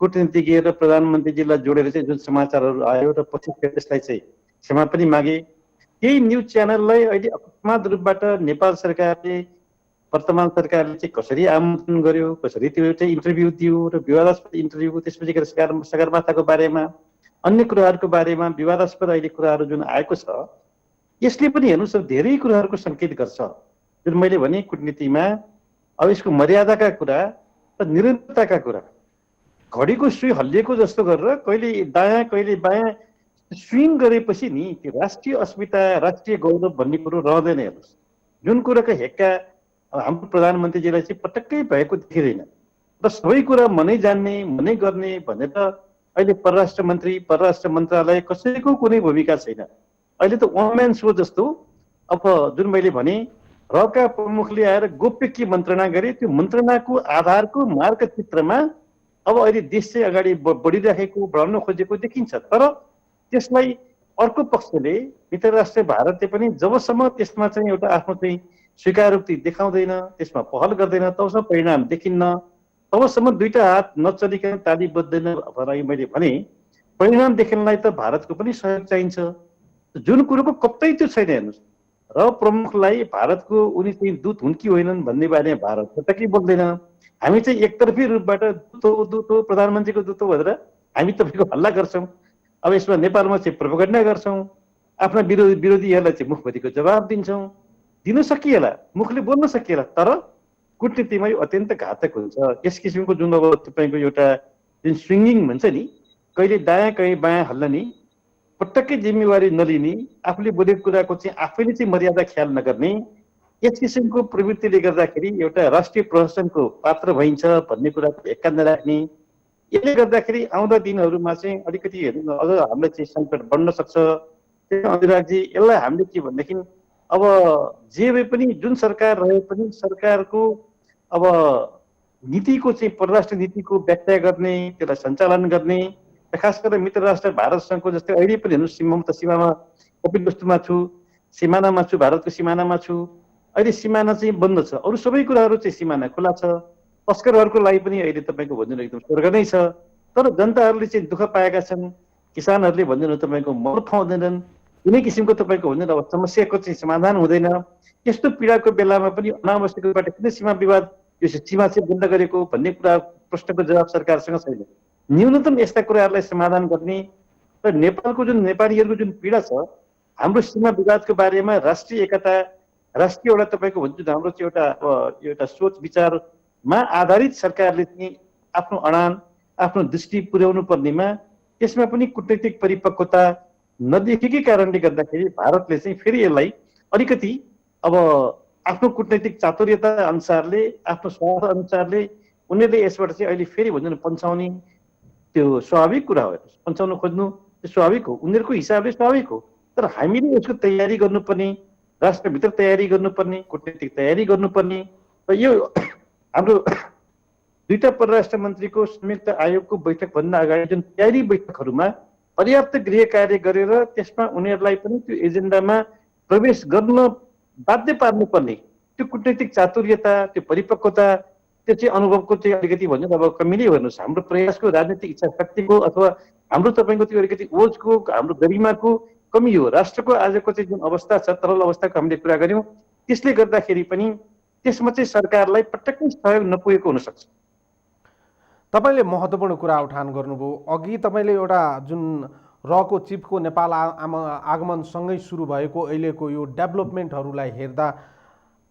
Speaker 2: कूटनीतिज्ञ र प्रधानमन्त्रीजीलाई जोडेर चाहिँ जुन समाचारहरू आयो र पछि त्यसलाई चाहिँ क्षमा पनि मागे। त्यही न्युज च्यानललाई अहिले अकस्मात रूपबाट नेपाल सरकारले, वर्तमान सरकारले चाहिँ कसरी आमन्त्रण गर्यो, कसरी त्यो एउटा इन्टरभ्यू दियो र विवादास्पद इन्टरभ्यू, त्यसपछि सगरमाथाको बारेमा, अन्य कुराहरूको बारेमा विवादास्पद अहिले कुराहरू जुन आएको छ, यसले पनि हेर्नुहोस् धेरै कुराहरूको सङ्केत गर्छ। जुन मैले भने कुटनीतिमा अब यसको मर्यादाका कुरा र निरन्तरताका कुरा, घडीको सुई हल्लिएको जस्तो गरेर कहिले दायाँ कहिले बायाँ स्विङ गरेपछि नि त्यो राष्ट्रिय अस्मिता, राष्ट्रिय गौरव भन्ने कुरो रहँदैन। हेर्नुहोस्, जुन कुराको हेक्का हाम्रो प्रधानमन्त्रीजीलाई चाहिँ पटक्कै भएको देखिँदैन र सबै कुरा मनै जान्ने, मनै गर्ने भनेर अहिले परराष्ट्र मन्त्रालय कसैको कुनै भूमिका छैन। अहिले त वान म्यान सो जस्तो अब जुन मैले भने रका प्रमुखले आएर गोप्य के मन्त्रणा गरे, त्यो मन्त्रणाको आधारको मार्गचित्रमा अब अहिले देश चाहिँ अगाडि बढाउन खोजेको देखिन्छ। तर त्यसलाई अर्को पक्षले मित्र राष्ट्र भारतले पनि जबसम्म त्यसमा चाहिँ एउटा आफ्नो चाहिँ स्वीकारोक्ति देखाउँदैन, त्यसमा पहल गर्दैन, तबसम्म परिणाम देखिन्न। तबसम्म दुईटा हात नचलिकन ताली बज्दैन भनेर मैले भने परिणाम देखिनलाई त भारतको पनि सहयोग चाहिन्छ। जुन कुरोको कतै त्यो छैन। हेर्नुहोस्, र प्रमुखलाई भारतको उनी चाहिँ दूत हुन् कि होइनन् भन्ने बारेमा भारत पटक्कै बोल्दैन। हामी चाहिँ एकतर्फी रूपबाट दूत हो, प्रधानमन्त्रीको दूत हो भनेर हामी तपाईँको हल्ला गर्छौँ। अब यसमा नेपालमा चाहिँ प्रोपोगन्डा गर्छौँ, आफ्ना विरोधीहरूलाई चाहिँ मुखभरिको जवाब दिन्छौँ, दिन सकिएला, मुखले बोल्न सकिएला, तर कुटनीतिमा यो अत्यन्त घातक हुन्छ। यस किसिमको जुन अब तपाईँको एउटा जुन स्विङ्गिङ भन्छ नि, कहिले दायाँ कहिले बायाँ हल्लने, पटक्कै जिम्मेवारी नलिने, आफूले बोलेको कुराको चाहिँ आफैले चाहिँ मर्यादा ख्याल नगर्ने, यस किसिमको प्रवृत्तिले गर्दाखेरि एउटा राष्ट्रिय प्रशासनको पात्र भइन्छ भन्ने कुराको हेक्का नराख्ने, यसले गर्दाखेरि आउँदा दिनहरूमा चाहिँ अलिकति हेर्नु अझ हामीलाई चाहिँ सङ्कट बढ्न सक्छ। अनुरागजी, यसलाई हामीले के भनेदेखि अब जे भए पनि जुन सरकार रहे पनि सरकारको अब नीतिको चाहिँ परराष्ट्र नीतिको व्याख्या गर्ने, त्यसलाई सञ्चालन गर्ने, खास गरेर मित्र राष्ट्र भारतसँगको जस्तै अहिले पनि हेर्नुहोस्, म त सीमामा कपिलवस्तुमा छु, सिमानामा छु, भारतको सिमानामा छु। अहिले सिमाना चाहिँ बन्द छ, अरू सबै कुराहरू चाहिँ सिमाना खुला छ। तस्करहरूको लागि पनि अहिले तपाईँको भनिदिनु एकदम स्वर्ग नै छ। तर जनताहरूले चाहिँ दुःख पाएका छन्, किसानहरूले भनिदिनु तपाईँको मल खुवाउँदैनन्, कुनै किसिमको तपाईँको भनिदिनु अब समस्याको चाहिँ समाधान हुँदैन। यस्तो पीडाको बेलामा पनि अनावश्यक रूपबाट किन सीमा विवाद यो सीमा चाहिँ बन्द गरेको भन्ने कुरा प्रश्नको जवाब सरकारसँग छैन। न्यूनतम यस्ता कुराहरूलाई समाधान गर्ने र नेपालको जुन नेपालीहरूको जुन पीडा छ, हाम्रो सीमा विवादको बारेमा राष्ट्रिय एकता, राष्ट्रिय एउटा तपाईँको भन्छ हाम्रो चाहिँ एउटा सोच विचारमा आधारित सरकारले चाहिँ आफ्नो अडान, आफ्नो दृष्टि पुर्याउनु पर्नेमा त्यसमा पनि कूटनैतिक परिपक्वता नदेखेकै कारणले गर्दाखेरि भारतले चाहिँ फेरि यसलाई अलिकति अब आफ्नो कूटनैतिक चातुर्यता अनुसारले, आफ्नो स्वार्थ अनुसारले उनीहरूले यसबाट चाहिँ अहिले फेरि भन्छ पन्छाउने त्यो स्वाभाविक कुरा हो। पन्छाउन खोज्नु त्यो स्वाभाविक हो, उनीहरूको हिसाबले स्वाभाविक हो। तर हामीले यसको तयारी गर्नुपर्ने, राष्ट्रभित्र तयारी गर्नुपर्ने, कूटनीतिक तयारी गर्नुपर्ने र यो हाम्रो दुईटा परराष्ट्र मन्त्रीको संयुक्त आयोगको बैठकभन्दा अगाडि जुन तयारी बैठकहरूमा पर्याप्त गृह कार्य गरेर त्यसमा उनीहरूलाई पनि त्यो एजेन्डामा प्रवेश गर्न बाध्य पार्नुपर्ने त्यो कूटनैतिक चातुर्यता, त्यो परिपक्वता, त्यो चाहिँ अनुभवको चाहिँ अलिकति भन्नु अब कमी नै हेर्नुहोस्। हाम्रो प्रयासको राजनीतिक इच्छा शक्तिको अथवा हाम्रो तपाईँको त्यो अलिकति ओजको, हाम्रो गरिमाको कमी हो। राष्ट्रको आजको चाहिँ जुन अवस्था छ, तरल अवस्थाको हामीले कुरा गऱ्यौँ, त्यसले गर्दाखेरि पनि त्यसमा चाहिँ सरकारलाई पटक्कै सहयोग नपुगेको हुनसक्छ।
Speaker 1: तपाईँले महत्त्वपूर्ण कुरा उठान गर्नुभयो। अघि तपाईँले एउटा जुन रको चिफको नेपाल आगमनसँगै सुरु भएको अहिलेको यो डेभलपमेन्टहरूलाई हेर्दा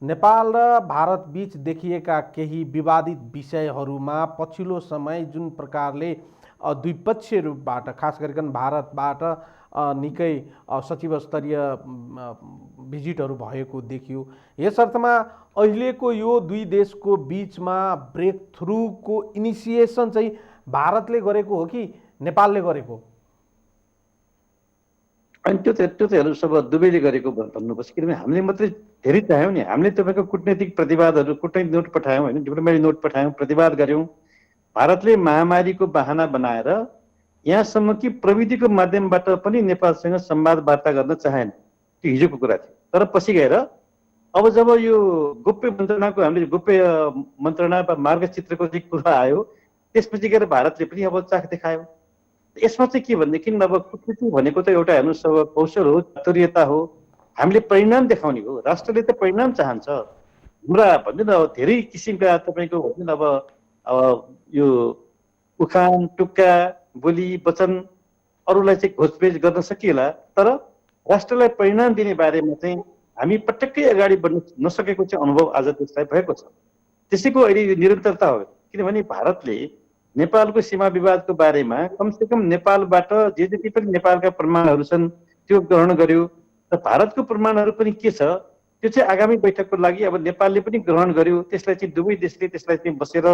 Speaker 1: नेपाल र भारत बीच देखिएका केही विवादित विषयहरूमा पछिल्लो समय जुन प्रकारले द्विपक्षीय रूपबाट खास गरिकन भारतबाट निकै सचिव स्तरीय भिजिटहरू भएको देखियो। यस अर्थमा अहिलेको यो दुई देशको बीचमा ब्रेक थ्रुको इनिसिएसन चाहिँ भारतले गरेको हो कि नेपालले गरेको?
Speaker 2: अनि त्यो त हेर्नुहोस्, अब दुवैले गरेको भन्नुपर्छ। किनभने हामीले मात्रै धेरै चाह्यौँ नि, हामीले तपाईँको कूटनैतिक प्रतिवादहरू, कूटनैतिक नोट पठायौँ, होइन डिप्लोमेटिक नोट पठायौँ, प्रतिवाद गऱ्यौँ। भारतले महामारीको बहाना बनाएर यहाँसम्म कि प्रविधिको माध्यमबाट पनि नेपालसँग संवाद वार्ता गर्न चाहेन, त्यो हिजोको कुरा थियो। तर पछि गएर अब जब यो गोप्य मन्त्रणाको हामीले गोप्य मन्त्रणा वा मार्गचित्रको चाहिँ कुरा आयो, त्यसपछि गएर भारतले पनि अब चाख देखायो। यसमा चाहिँ के भनेदेखि अब कूटनीति भनेको त एउटा हेर्नुहोस् अब कौशल हो, चातुर्यता हो, हामीले परिणाम देखाउने हो। राष्ट्रले त परिणाम चाहन्छ। हाम्रा भन्नु न अब धेरै किसिमका तपाईँको भन्नु न अब यो उखान टुक्का बोली वचन अरूलाई चाहिँ घोषपेच गर्न सकिएला, तर राष्ट्रलाई परिणाम दिने बारेमा चाहिँ हामी पटक्कै अगाडि बढ्न नसकेको चाहिँ अनुभव आज त्यसलाई भएको छ। त्यसैको अहिले निरन्तरता हो। किनभने भारतले नेपालको सीमा विवादको बारेमा कमसेकम नेपालबाट जे जति पनि नेपालका प्रमाणहरू छन् त्यो ग्रहण गर्यो र भारतको प्रमाणहरू पनि के छ त्यो चाहिँ आगामी बैठकको लागि अब नेपालले पनि ग्रहण गर्यो। त्यसलाई चाहिँ दुवै देशले त्यसलाई चाहिँ बसेर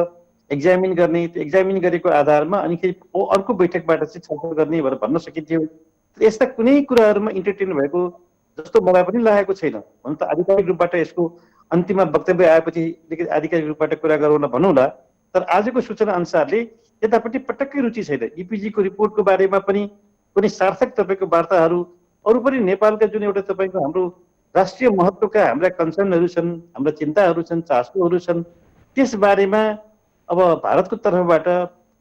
Speaker 2: एक्जामिन गर्ने, त्यो एक्जामिन गरेको आधारमा अनि फेरि अर्को बैठकबाट चाहिँ छलफल गर्ने भनेर भन्न सकिन्थ्यो। यस्ता कुनै कुराहरूमा इन्टरटेन भएको जस्तो मलाई पनि लागेको छैन। हुन त आधिकारिक रूपबाट यसको अन्तिममा वक्तव्य आएपछि आधिकारिक रूपबाट कुरा गरौँला भनौँला, तर आजको सूचना अनुसारले यतापट्टि पटक्कै रुचि छैन। इपिजीको रिपोर्टको बारेमा पनि कुनै सार्थक तपाईँको वार्ताहरू, अरू पनि नेपालका जुन एउटा तपाईँको हाम्रो राष्ट्रिय महत्त्वका हाम्रा कन्सर्नहरू छन्, हाम्रा चिन्ताहरू छन्, चासोहरू छन्, त्यस बारेमा अब भारतको तर्फबाट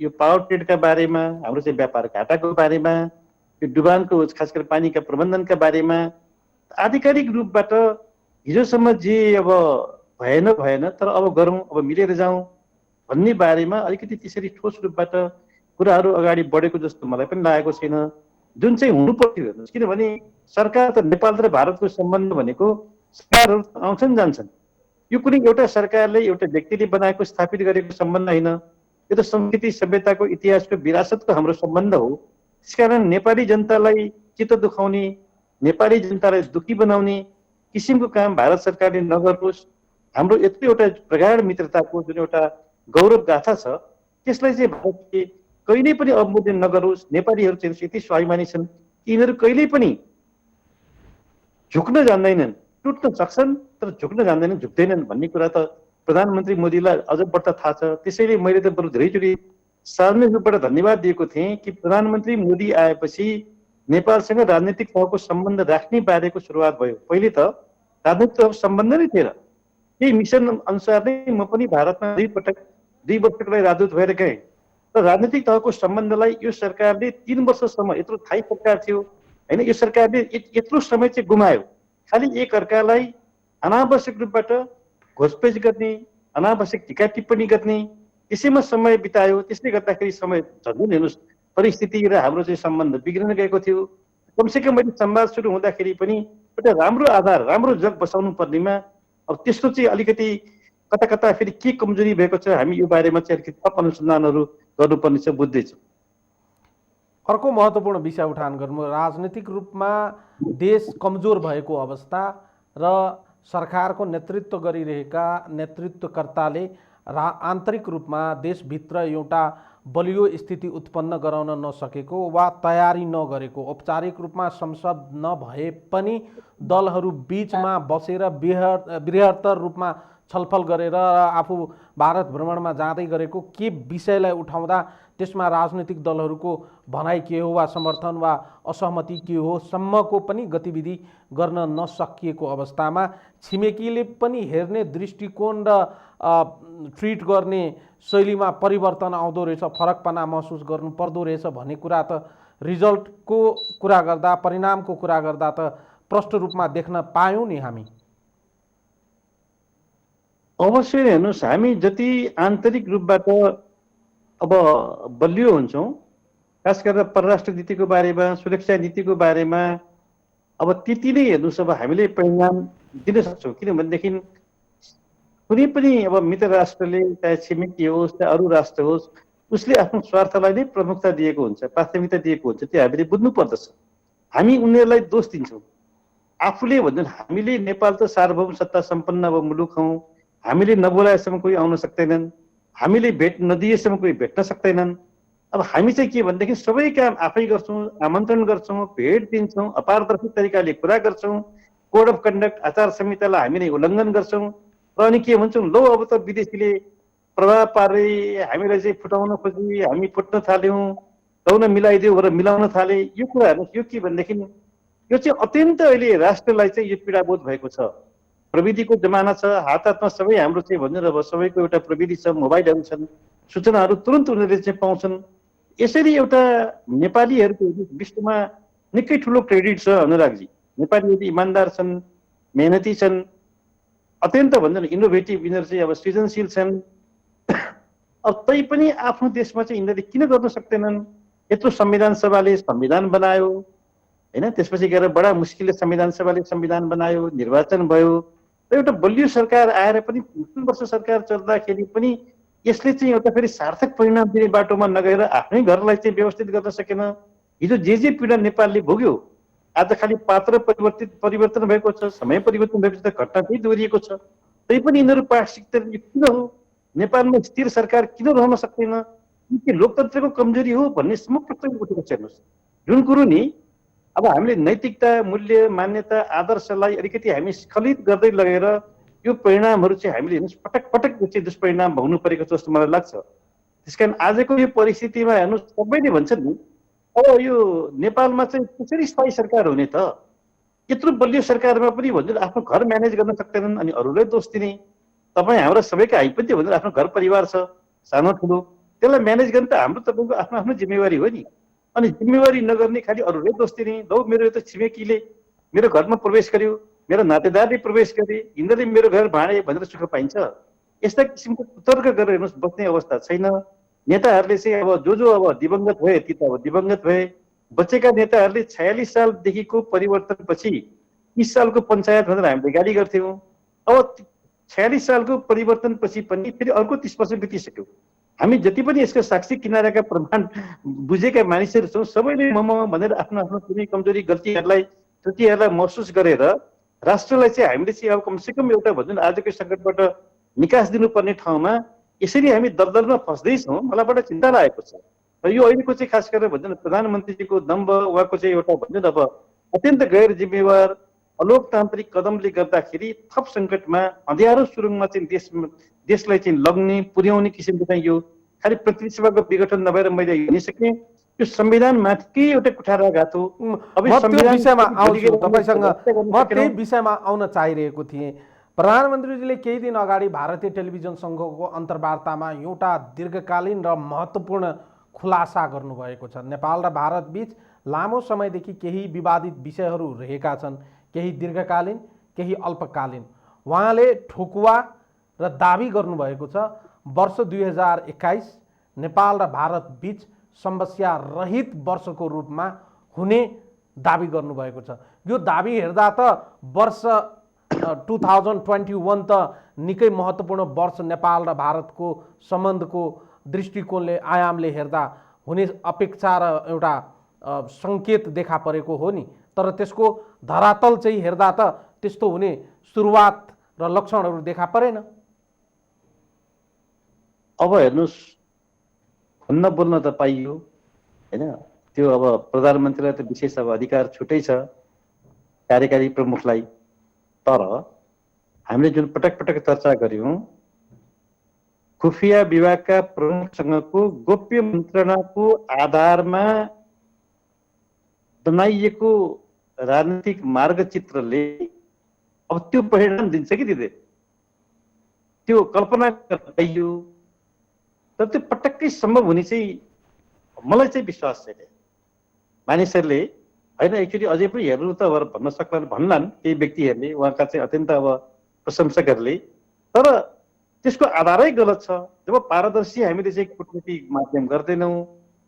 Speaker 2: यो पावर ट्रेडका बारेमा, हाम्रो चाहिँ व्यापार घाटाको बारेमा, यो डुबानको खास गरी पानीका प्रबन्धनका बारेमा आधिकारिक रूपबाट हिजोसम्म जे अब भएन तर अब गरौँ, अब मिलेर जाउँ भन्ने बारेमा अलिकति त्यसरी ठोस रूपबाट कुराहरू अगाडि बढेको जस्तो मलाई पनि लागेको छैन, जुन चाहिँ हुनु पर्थ्यो। हेर्नुहोस्, किनभने सरकार त नेपाल र भारतको सम्बन्ध भनेको सरकारहरू आउँछन् जान्छन्। यो कुनै एउटा सरकारले एउटा व्यक्तिले बनाएको स्थापित गरेको सम्बन्ध होइन, यो त संस्कृति सभ्यताको इतिहासको विरासतको हाम्रो सम्बन्ध हो। त्यसकारण नेपाली जनतालाई चित्त दुखाउने, नेपाली जनतालाई दुखी बनाउने किसिमको काम भारत सरकारले नगरोस्। हाम्रो यत्रो एउटा प्रगाढ मित्रताको जुन एउटा गौरव गाथा छ त्यसलाई चाहिँ भारतले कहिल्यै पनि अवमूल्यन नगरोस्। नेपालीहरू चाहिँ यति स्वाभिमानी छन् कि यिनीहरू कहिल्यै पनि झुक्न जान्दैनन्, टुट्न सक्छन् तर झुक्न जान्दैनन्, झुक्दैनन् भन्ने कुरा त प्रधानमन्त्री मोदीलाई अझ बढ्ता थाहा छ। त्यसैले मैले त बरु धेरैचोटि सार्वजनिक रूपबाट धन्यवाद दिएको थिएँ कि प्रधानमन्त्री मोदी आएपछि नेपालसँग राजनीतिक तहको सम्बन्ध राख्ने बारेको सुरुवात भयो। पहिले त राजनीतिक तहको सम्बन्ध नै थिएन। त्यही मिसन अनुसार नै म पनि भारतमा 2 वर्षको लागि राजदूत भएर गएँ र राजनीतिक तहको सम्बन्धलाई यो सरकारले 3 वर्षसम्म, यत्रो थाई सरकार थियो होइन, यो सरकारले यत्रो समय चाहिँ गुमायो। खालि एक अर्कालाई अनावश्यक रूपबाट घोषपेच गर्ने, अनावश्यक टिका टिप्पणी गर्ने, त्यसैमा समय बितायो। त्यसले गर्दाखेरि समय झन्झन हेर्नुहोस् परिस्थिति र हाम्रो चाहिँ सम्बन्ध बिग्रिन गएको थियो। कमसेकम मैले संवाद सुरु हुँदाखेरि पनि एउटा राम्रो आधार, राम्रो जग बसाउनु पर्नेमा अब त्यस्तो चाहिँ अलिकति कता कता फेरि के कमजोरी भएको छ, हामी यो बारेमा चाहिँ अलिकति थप अनुसन्धानहरू गर्नुपर्ने छ बुझ्दैछु।
Speaker 1: अर्को महत्त्वपूर्ण विषय उठान गर्नु, राजनीतिक रूपमा देश कमजोर भएको अवस्था र सरकारको नेतृत्व गरिरहेका नेतृत्वकर्ताले आन्तरिक रूपमा देशभित्र एउटा बलियो स्थिति उत्पन्न गराउन नसकेको वा तयारी नगरेको, औपचारिक रूपमा संसद नभए पनि दलहरू बीचमा बसेर बृहत्तर रूपमा छलफल गरेर आफू भारत भ्रमणमा जाँदै गरेको के विषयलाई उठाउँदा त्यसमा राजनीतिक दलहरूको भनाइ के हो वा समर्थन वा असहमति के हो सम्मको पनि गतिविधि गर्न नसकिएको अवस्थामा छिमेकीले पनि हेर्ने दृष्टिकोण र ट्रिट गर्ने शैलीमा परिवर्तन आउँदो रहेछ, फरकपना महसुस गर्नु पर्दो रहेछ भन्ने कुरा त रिजल्टको कुरा गर्दा, परिणामको कुरा गर्दा त प्रष्ट रूपमा देख्न पायौँ नि हामी।
Speaker 2: अवश्य हेर्नुहोस्, हामी जति आन्तरिक रूपबाट अब बलियो हुन्छौँ, खास गरेर परराष्ट्र नीतिको बारेमा, सुरक्षा नीतिको बारेमा अब त्यति नै हेर्नुहोस् अब हामीले परिणाम दिन सक्छौँ। किनभनेदेखि कुनै पनि अब मित्र राष्ट्रले, चाहे छिमेकी होस् चाहे अरू राष्ट्र होस्, उसले आफ्नो स्वार्थलाई नै प्रमुखता दिएको हुन्छ, प्राथमिकता दिएको हुन्छ। त्यो हामीले बुझ्नु पर्दछ। हामी उनीहरूलाई दोष दिन्छौँ। आफूले भन्छन् हामीले नेपाल त सार्वभौम सत्ता सम्पन्न अब मुलुक हौँ, हामीले नबोलाएसम्म कोही आउन सक्दैनन्, हामीले भेट नदिएसम्म कोही भेट्न सक्दैनन्। अब हामी चाहिँ के भनेदेखि सबै काम आफै गर्छौँ, आमन्त्रण गर्छौँ, भेट दिन्छौँ, अपारदर्शी तरिकाले कुरा गर्छौँ, कोड अफ कन्डक्ट आचार संहितालाई हामी नै उल्लङ्घन गर्छौँ र अनि के भन्छौँ, लो अब त विदेशीले प्रभाव पारे हामीलाई चाहिँ फुटाउन खोजी, हामी फुट्न थाल्यौँ, लौ न मिलाइदियो भनेर मिलाउन थाले। यो कुरा हेर्नुहोस्, यो के भनेदेखि यो चाहिँ अत्यन्त अहिले राष्ट्रलाई चाहिँ यो पीडाबोध भएको छ। प्रविधिको जमाना छ, हात हातमा सबै हाम्रो चाहिँ भन्नु अब सबैको एउटा प्रविधि छ, मोबाइलहरू छन्, सूचनाहरू तुरन्त उनीहरूले चाहिँ पाउँछन्। यसरी एउटा नेपालीहरूको विश्वमा निकै ठुलो क्रेडिट छ अनुरागजी। नेपालीहरू इमान्दार छन्, मेहनती छन्, अत्यन्त भन्छन् इनोभेटिभ, यिनीहरू चाहिँ अब सृजनशील छन्। अब तैपनि आफ्नो देशमा चाहिँ यिनीहरूले किन गर्न सक्दैनन्? यत्रो संविधान सभाले संविधान बनायो होइन, त्यसपछि गएर बडा मुस्किलले संविधान सभाले संविधान बनायो, निर्वाचन भयो र एउटा बलियो सरकार आएर पनि 3 वर्ष सरकार चल्दाखेरि पनि यसले चाहिँ एउटा फेरि सार्थक परिणाम दिने बाटोमा नगएर आफ्नै घरलाई चाहिँ व्यवस्थित गर्न सकेन। हिजो जे पीडा नेपालले भोग्यो, आज खालि पात्र परिवर्तन भएको छ, समय परिवर्तन भएको छ, घटना त्यही दोहोरिएको छ। तैपनि यिनीहरू पाठ सिक्दैन। किन हो नेपालमा स्थिर सरकार किन रहन सक्दैन? के लोकतन्त्रको कमजोरी हो भन्ने समग्र प्रश्न उठेको छ। हेर्नुहोस्, जुन कुरो नि अब हामीले नैतिकता, मूल्य, मान्यता, आदर्शलाई अलिकति हामी स्खलित गर्दै लगेर यो परिणामहरू चाहिँ हामीले हेर्नुहोस् पटक पटक चाहिँ दुष्परिणाम भोग्नु परेको जस्तो मलाई लाग्छ। त्यसकारण आजको यो परिस्थितिमा हेर्नुहोस्, सबैले भन्छन् नि अब यो नेपालमा चाहिँ कसरी स्थायी सरकार हुने त? यत्रो बलियो सरकारमा पनि भन्नु आफ्नो घर म्यानेज गर्न सक्दैनन् अनि अरूलाई दोष दिने। तपाईँ हाम्रा सबैका हामी पनि भन्नु आफ्नो घर परिवार छ, सानो ठुलो, त्यसलाई म्यानेज गर्ने त हाम्रो तपाईँको आफ्नो आफ्नो जिम्मेवारी हो नि। अनि जिम्मेवारी नगर्ने, खालि अरूलाई दोष दिने। लौ मेरो त छिमेकीले मेरो घरमा प्रवेश गर्यो, मेरो नातेदारले प्रवेश गरे, यिनीहरूले मेरो घर भाँडे भनेर सुख पाइन्छ। यस्ता किसिमको तर्क गरेर हेर्नुहोस् बस्ने अवस्था छैन। नेताहरूले चाहिँ अब जो अब दिवंगत भए ती त अब दिवंगत भए। बचेका नेताहरूले 46 सालदेखिको परिवर्तनपछि 30 सालको पञ्चायत भनेर हामीले गाली गर्थ्यौँ। अब 46 सालको परिवर्तनपछि पनि फेरि अर्को 30 वर्ष बितिसक्यो। हामी जति पनि यसको साक्षी किनाराका प्रमाण बुझेका मानिसहरू छौँ, सबैले म भनेर आफ्नो आफ्नो कुनै कमजोरी गल्तीहरूलाई त्रुटिहरूलाई महसुस गरेर राष्ट्रलाई चाहिँ हामीले चाहिँ अब कमसेकम एउटा भन्छौँ आजको सङ्कटबाट निकास दिनुपर्ने ठाउँमा यसरी हामी दलदलमा फस्दैछौँ। मलाई बडा चिन्ता लागेको छ। र यो अहिलेको चाहिँ खास गरेर भन्छौँ प्रधानमन्त्रीजीको दम्ब, उहाँको चाहिँ एउटा भन्छौँ अब अत्यन्त गैर जिम्मेवार, अलोकतान्त्रिक कदमले गर्दाखेरि थप सङ्कटमा अँध्यारो सुरुङमा चाहिँ देशलाई चाहिँ लग्ने पुर्याउने किसिमको चाहिँ यो खालि प्रतिनिधि सभाको विघटन नभएर मैले भनिसकेँ यो संविधानमाथि एउटा कुठाराघात हो। अब
Speaker 1: म त्यो विषयमा आउँछु तपाईँसँग, म त्यही
Speaker 2: तपाईसँग
Speaker 1: विषयमा आउन चाहिरहेको थिएँ। प्रधानमन्त्रीजीले केही दिन अगाडि भारतीय टेलिभिजन सङ्घको अन्तर्वार्तामा एउटा दीर्घकालीन र महत्त्वपूर्ण खुलासा गर्नुभएको छ। नेपाल र भारत बीच लामो समयदेखि केही विवादित विषयहरू रहेका छन्, केही दीर्घकालीन, केही अल्पकालीन। उहाँले ठोकुवा र दाबी गर्नुभएको छ वर्ष 2021 नेपाल र भारत बीच समस्या रहित वर्षको रूपमा हुने दाबी गर्नुभएको छ। यो दाबी हेर्दा त वर्ष 2021 त निकै महत्त्वपूर्ण वर्ष नेपाल र भारतको सम्बन्धको दृष्टिकोणले आयामले हेर्दा हुने अपेक्षा र एउटा सङ्केत देखा परेको हो नि, तर त्यसको धरातल चाहिँ हेर्दा त त्यस्तो हुने सुरुवात र लक्षणहरू देखा परेन।
Speaker 2: अब हेर्नुहोस्, भन्न बोल्न त पाइयो होइन, त्यो अब प्रधानमन्त्रीलाई त विशेष अब अधिकार छुट्टै छ कार्यकारी प्रमुखलाई। तर हामीले जुन पटक पटक चर्चा गऱ्यौँ, खुफिया विभागका प्रमुखसँगको गोप्य मन्त्रणाको आधारमा बनाइएको राजनीतिक मार्गचित्रले अब त्यो परिणाम दिन्छ कि दिँदैन त्यो कल्पना गरियो। तर त्यो पटक्कै सम्भव हुने चाहिँ मलाई चाहिँ विश्वास छैन। मानिसहरूले होइन, एक्चुअली अझै पनि हेर्नु त अब भन्न सक्लान्, भन्लान् केही व्यक्तिहरूले, उहाँका चाहिँ अत्यन्त अब प्रशंसकहरूले, तर त्यसको आधारै गलत छ। जब पारदर्शी हामीले चाहिँ कूटनीतिक माध्यम गर्दैनौँ,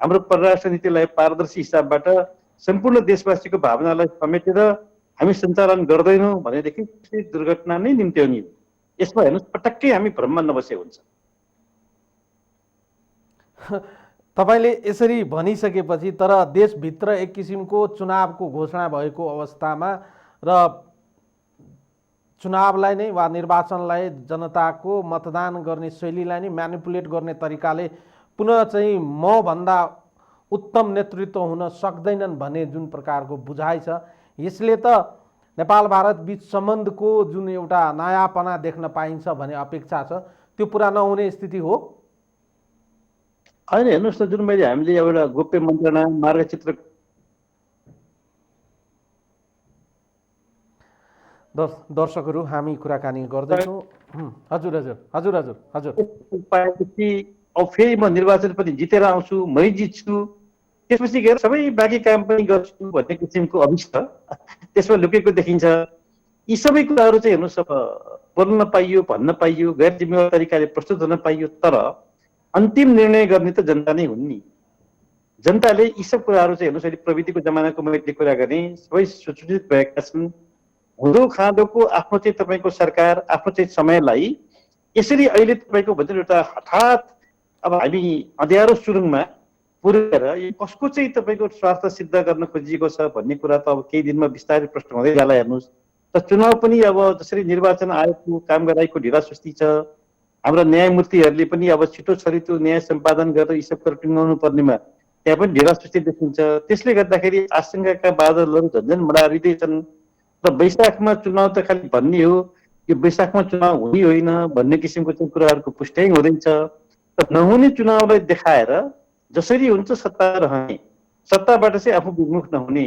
Speaker 2: हाम्रो परराष्ट्र नीतिलाई पारदर्शी हिसाबबाट सम्पूर्ण देशवासीको भावनालाई समेटेर हामी सञ्चालन गर्दैनौँ भनेदेखि दुर्घटना नै निम्त्याउने हो। यसमा हेर्नुहोस्, पटक्कै हामी भ्रममा नबसे हुन्छ।
Speaker 1: तपाईँले यसरी भनिसकेपछि तर देशभित्र एक किसिमको चुनावको घोषणा भएको अवस्थामा र चुनावलाई नै वा निर्वाचनलाई जनताको मतदान गर्ने शैलीलाई नै म्यानिपुलेट गर्ने तरिकाले पुनः चाहिँ मभन्दा उत्तम नेतृत्व हुन सक्दैनन् भन्ने जुन प्रकारको बुझाइ छ, यसले त नेपाल भारत बीच सम्बन्धको जुन एउटा नयाँपना देख्न पाइन्छ भन्ने अपेक्षा छ, त्यो पुरा नहुने स्थिति हो।
Speaker 2: होइन, हेर्नुहोस् न, जुन मैले हामीले एउटा गोप्य मन्त्रणा मार्गचित्र
Speaker 1: दर्शकहरू हामी कुराकानी गर्दैछौँ। हजुर हजुर हजुर हजुर हजुर
Speaker 2: पाएपछि अब फेरि म निर्वाचन पनि जितेर आउँछु, मै जित्छु, त्यसपछि गएर सबै बाँकी काम पनि गर्छु भन्ने किसिमको अभिष्ट त्यसमा लुकेको देखिन्छ। यी सबै कुराहरू चाहिँ हेर्नुहोस्, अब बोल्न पाइयो, भन्न पाइयो, गैर जिम्मेवार तरिकाले प्रस्तुत हुन पाइयो, तर अन्तिम निर्णय गर्ने त जनता नै हुन् नि। जनताले यी सब कुराहरू चाहिँ हेर्नुहोस्, अहिले प्रविधिको जमानाको मैले कुरा गरेँ, सबै सुसूचित भएका छन्। हुँदो खाँदोको आफ्नो चाहिँ तपाईँको सरकार आफ्नो चाहिँ समयलाई यसरी अहिले तपाईँको भन्छ एउटा हठात अब हामी अँध्यारो सुरुङमा पुर्याएर यो कसको चाहिँ तपाईँको स्वार्थ सिद्ध गर्न खोजिएको छ भन्ने कुरा त अब केही दिनमा बिस्तारै प्रश्न हुँदै जाला। हेर्नुहोस्, त चुनाव पनि अब जसरी निर्वाचन आयोगको काम गराएको ढिलासुस्ती छ, हाम्रा न्यायमूर्तिहरूले पनि अब छिटो छरितो न्याय सम्पादन गरेर यी सब कुरा टुङ्गाउनु पर्नेमा त्यहाँ पनि ढिलासुस्ती देखिन्छ। त्यसले गर्दाखेरि आशंकाका बादलहरू झन्झन बढारिँदैछन् र वैशाखमा चुनाव त खालि भन्ने हो, यो वैशाखमा चुनाव हुने होइन भन्ने किसिमको चाहिँ कुराहरूको पुष्टि हुँदैछ। र नहुने चुनावलाई देखाएर जसरी हुन्छ सत्ता रहने, सत्ताबाट चाहिँ आफू विमुख नहुने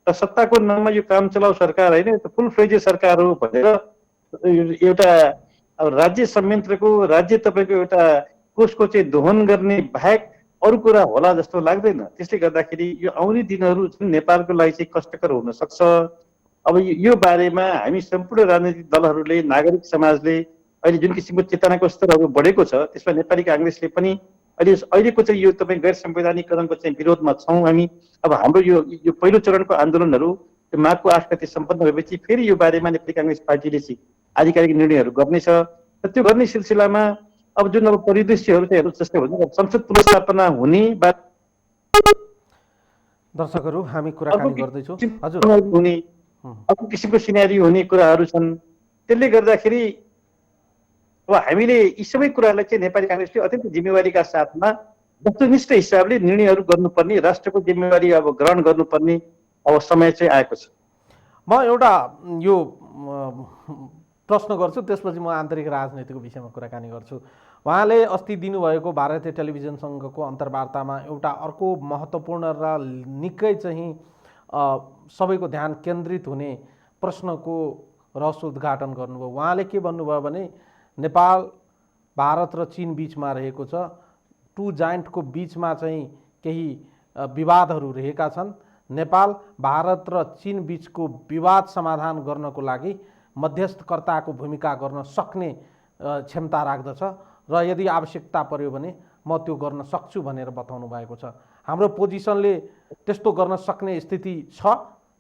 Speaker 2: र सत्ताको नाममा यो काम चलाउ सरकार होइन, यो त फुल फ्लेजेड सरकार हो भनेर एउटा अब राज्य संयन्त्रको राज्य तपाईँको एउटा कोषको चाहिँ दोहन गर्ने बाहेक अरू कुरा होला जस्तो लाग्दैन। त्यसले गर्दाखेरि यो आउने दिनहरू जुन नेपालको लागि चाहिँ कष्टकर हुन सक्छ। अब यो बारेमा हामी सम्पूर्ण राजनैतिक दलहरूले, नागरिक समाजले अहिले जुन किसिमको चेतनाको स्तरहरू बढेको छ, त्यसमा नेपाली काङ्ग्रेसले पनि अहिलेको चाहिँ यो तपाईँ गैर संवैधानिकरणको चाहिँ विरोधमा छौँ हामी। अब हाम्रो यो पहिलो चरणको आन्दोलनहरू त्यो माघको 8 गते सम्पन्न भएपछि फेरि यो बारेमा नेपाली काङ्ग्रेस पार्टीले चाहिँ आधिकारिक निर्णयहरू गर्नेछ। र त्यो गर्ने सिलसिलामा अब जुन अब परिदृश्यहरू चाहिँ जस्तै हुन्छ संसद पुनर्स्थापना हुने बाद
Speaker 1: दर्शकहरू हामी कुराकानी गर्दैछौँ। हजुर,
Speaker 2: हुने अर्को किसिमको सिनेरियो हुने कुराहरू छन्। त्यसले गर्दाखेरि अब हामीले यी सबै कुराहरूलाई चाहिँ नेपाली काङ्ग्रेसले अत्यन्त जिम्मेवारीका साथमा वस्तुनिष्ठ हिसाबले निर्णयहरू गर्नुपर्ने, राष्ट्रको जिम्मेवारी अब ग्रहण गर्नुपर्ने अब समय चाहिँ आएको छ।
Speaker 1: म एउटा यो प्रश्न गर्छु, त्यसपछि म आन्तरिक राजनीतिको विषयमा कुराकानी गर्छु। उहाँले अस्ति दिनुभएको भारतीय टेलिभिजन सङ्घको अन्तर्वार्तामा एउटा अर्को महत्त्वपूर्ण र निकै चाहिँ सबैको ध्यान केन्द्रित हुने प्रश्नको रहस्य उद्घाटन गर्नुभयो। उहाँले के भन्नुभयो भने नेपाल भारत र चीन बिचमा रहेको छ, टु जायन्टको बिचमा चाहिँ केही विवादहरू रहेका छन्। नेपाल भारत र चीन बिचको विवाद समाधान गर्नको लागि मध्यस्थकर्ताको भूमिका गर्न सक्ने क्षमता राख्दछ र यदि आवश्यकता पर्यो भने म त्यो गर्न सक्छु भनेर बताउनु भएको छ। हाम्रो पोजिसनले त्यस्तो गर्न सक्ने स्थिति छ?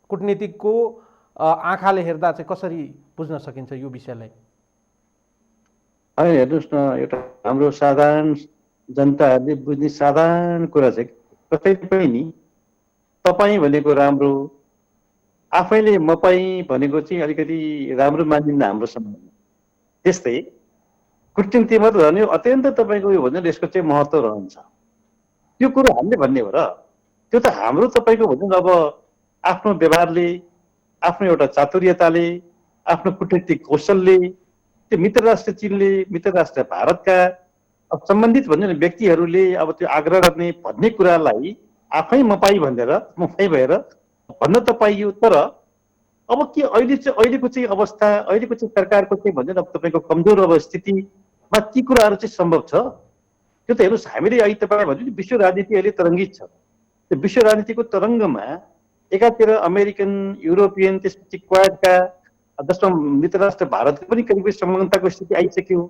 Speaker 1: कूटनीतिकको आँखाले हेर्दा चाहिँ कसरी बुझ्न सकिन्छ यो विषयलाई?
Speaker 2: हेर्नुहोस् न, एउटा हाम्रो साधारण जनताहरूले बुझ्ने साधारण कुरा चाहिँ कतै पनि नि तपाईँ भनेको राम्रो, आफैले मपाई भनेको चाहिँ अलिकति राम्रो मानिन्न हाम्रो समाजमा। त्यस्तै कुटनीति मात्र रहने अत्यन्त तपाईँको यो भन्दा यसको चाहिँ महत्त्व रहन्छ। त्यो कुरो हामीले भन्ने हो र त्यो त हाम्रो तपाईँको भन्नु अब आफ्नो व्यवहारले, आफ्नो एउटा चातुर्यताले, आफ्नो कूटनीतिक कौशलले त्यो मित्र राष्ट्र चीनले, मित्र राष्ट्र भारतका अब सम्बन्धित भन्ने व्यक्तिहरूले अब त्यो आग्रह गर्ने भन्ने कुरालाई आफै मपाई भनेर मपाई भएर भन्न त पाइयो। तर अब के अहिलेको चाहिँ अवस्था, अहिलेको चाहिँ सरकारको चाहिँ भन्दैन अब तपाईँको कमजोर अब स्थितिमा ती कुराहरू चाहिँ सम्भव छ? त्यो त हेर्नुहोस्, हामीले अहिले तपाईँ भन्यो नि विश्व राजनीति अहिले तरङ्गित छ। त्यो विश्व राजनीतिको तरङ्गमा एकातिर अमेरिकन, युरोपियन, त्यसपछि क्वाडका, जसमा मित्र राष्ट्र भारतको पनि करिब समानताको स्थिति आइसक्यो।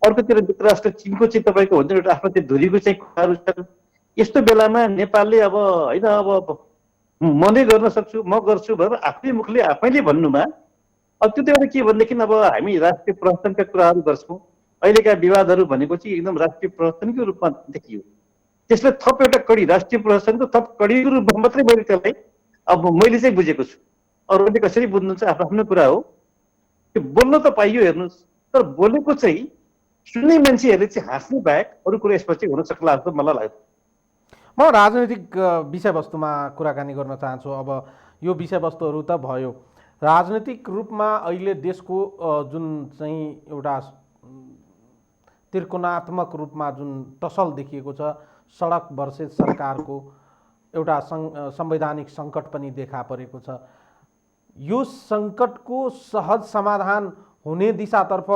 Speaker 2: अर्कोतिर मित्र राष्ट्र चीनको चाहिँ तपाईँको हुन्छ एउटा आफ्नो चाहिँ धुरीको चाहिँ कुराहरू छन्। यस्तो बेलामा नेपालले अब होइन अब म नै गर्न सक्छु, म गर्छु भनेर आफ्नै मुखले आफैले भन्नुमा अब त्यो त एउटा के भनेदेखि अब हामी राष्ट्रिय प्रहसनका कुराहरू गर्छौँ। अहिलेका विवादहरू भनेको चाहिँ एकदम राष्ट्रिय प्रहसनको रूपमा देखियो। त्यसलाई थप एउटा कडी, राष्ट्रिय प्रहसनको थप कडीको रूपमा मात्रै मैले त्यसलाई अब मैले चाहिँ बुझेको छु। अरूले कसरी बुझ्नुहुन्छ आफ्नो आफ्नो कुरा हो। त्यो बोल्न त पाइयो हेर्नुहोस्, तर बोलेको चाहिँ सुन्ने मान्छेहरूले चाहिँ हाँस्ने बाहेक अरू कुरा यसमा चाहिँ हुन सक्ला जस्तो मलाई लाग्छ।
Speaker 1: म राजनीतिक विषयवस्तुमा कुराकानी गर्न चाहन्छु। अब यो विषयवस्तुहरू त भयो, राजनीतिक रूपमा अहिले देशको जुन चाहिँ एउटा त्रिकोणात्मक रूपमा जुन टसल देखिएको छ, सडक वर्सेस सरकारको एउटा संवैधानिक सङ्कट पनि देखा परेको छ। यो सङ्कटको सहज समाधान हुने दिशातर्फ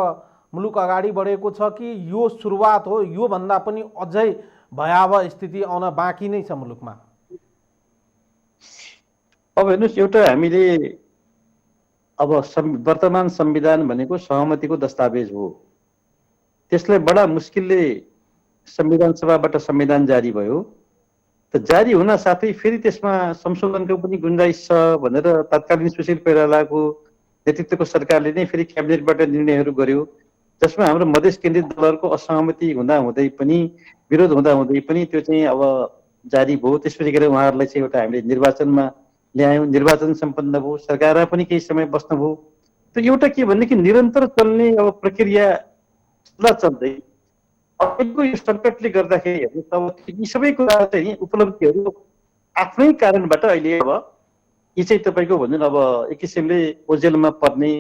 Speaker 1: मुलुक अगाडि बढेको छ कि यो सुरुवात हो, योभन्दा पनि अझै भयावह स्थिति आउन बाँकी नै छ मुलुकमा?
Speaker 2: अब हेर्नुहोस्, एउटा हामीले अब वर्तमान संविधान भनेको सहमतिको दस्तावेज हो। त्यसलाई बडा मुस्किलले संविधान सभाबाट संविधान जारी भयो। त जारी हुन साथै फेरि त्यसमा संशोधनको पनि गुन्जाइस छ भनेर तत्कालीन सुशील कोइरालाको नेतृत्वको सरकारले नै फेरि क्याबिनेटबाट निर्णयहरू गर्यो, जसमा हाम्रो मधेस केन्द्रित दलहरूको असहमति हुँदाहुँदै पनि, विरोध हुँदाहुँदै पनि त्यो चाहिँ अब जारी भयो। त्यसपछि गएर उहाँहरूलाई चाहिँ एउटा हामीले निर्वाचनमा ल्यायौँ, निर्वाचन सम्पन्न भयो, सरकारमा पनि केही समय बस्नुभयो। त एउटा के भनेदेखि निरन्तर चल्ने अब प्रक्रिया चल्दै अहिलेको यो सङ्कटले गर्दाखेरि हेर्नुहोस्, अब यी सबै कुरा चाहिँ उपलब्धिहरू आफ्नै कारणबाट अहिले अब यी चाहिँ तपाईँको भन्नु अब एक किसिमले ओझेलमा पर्ने,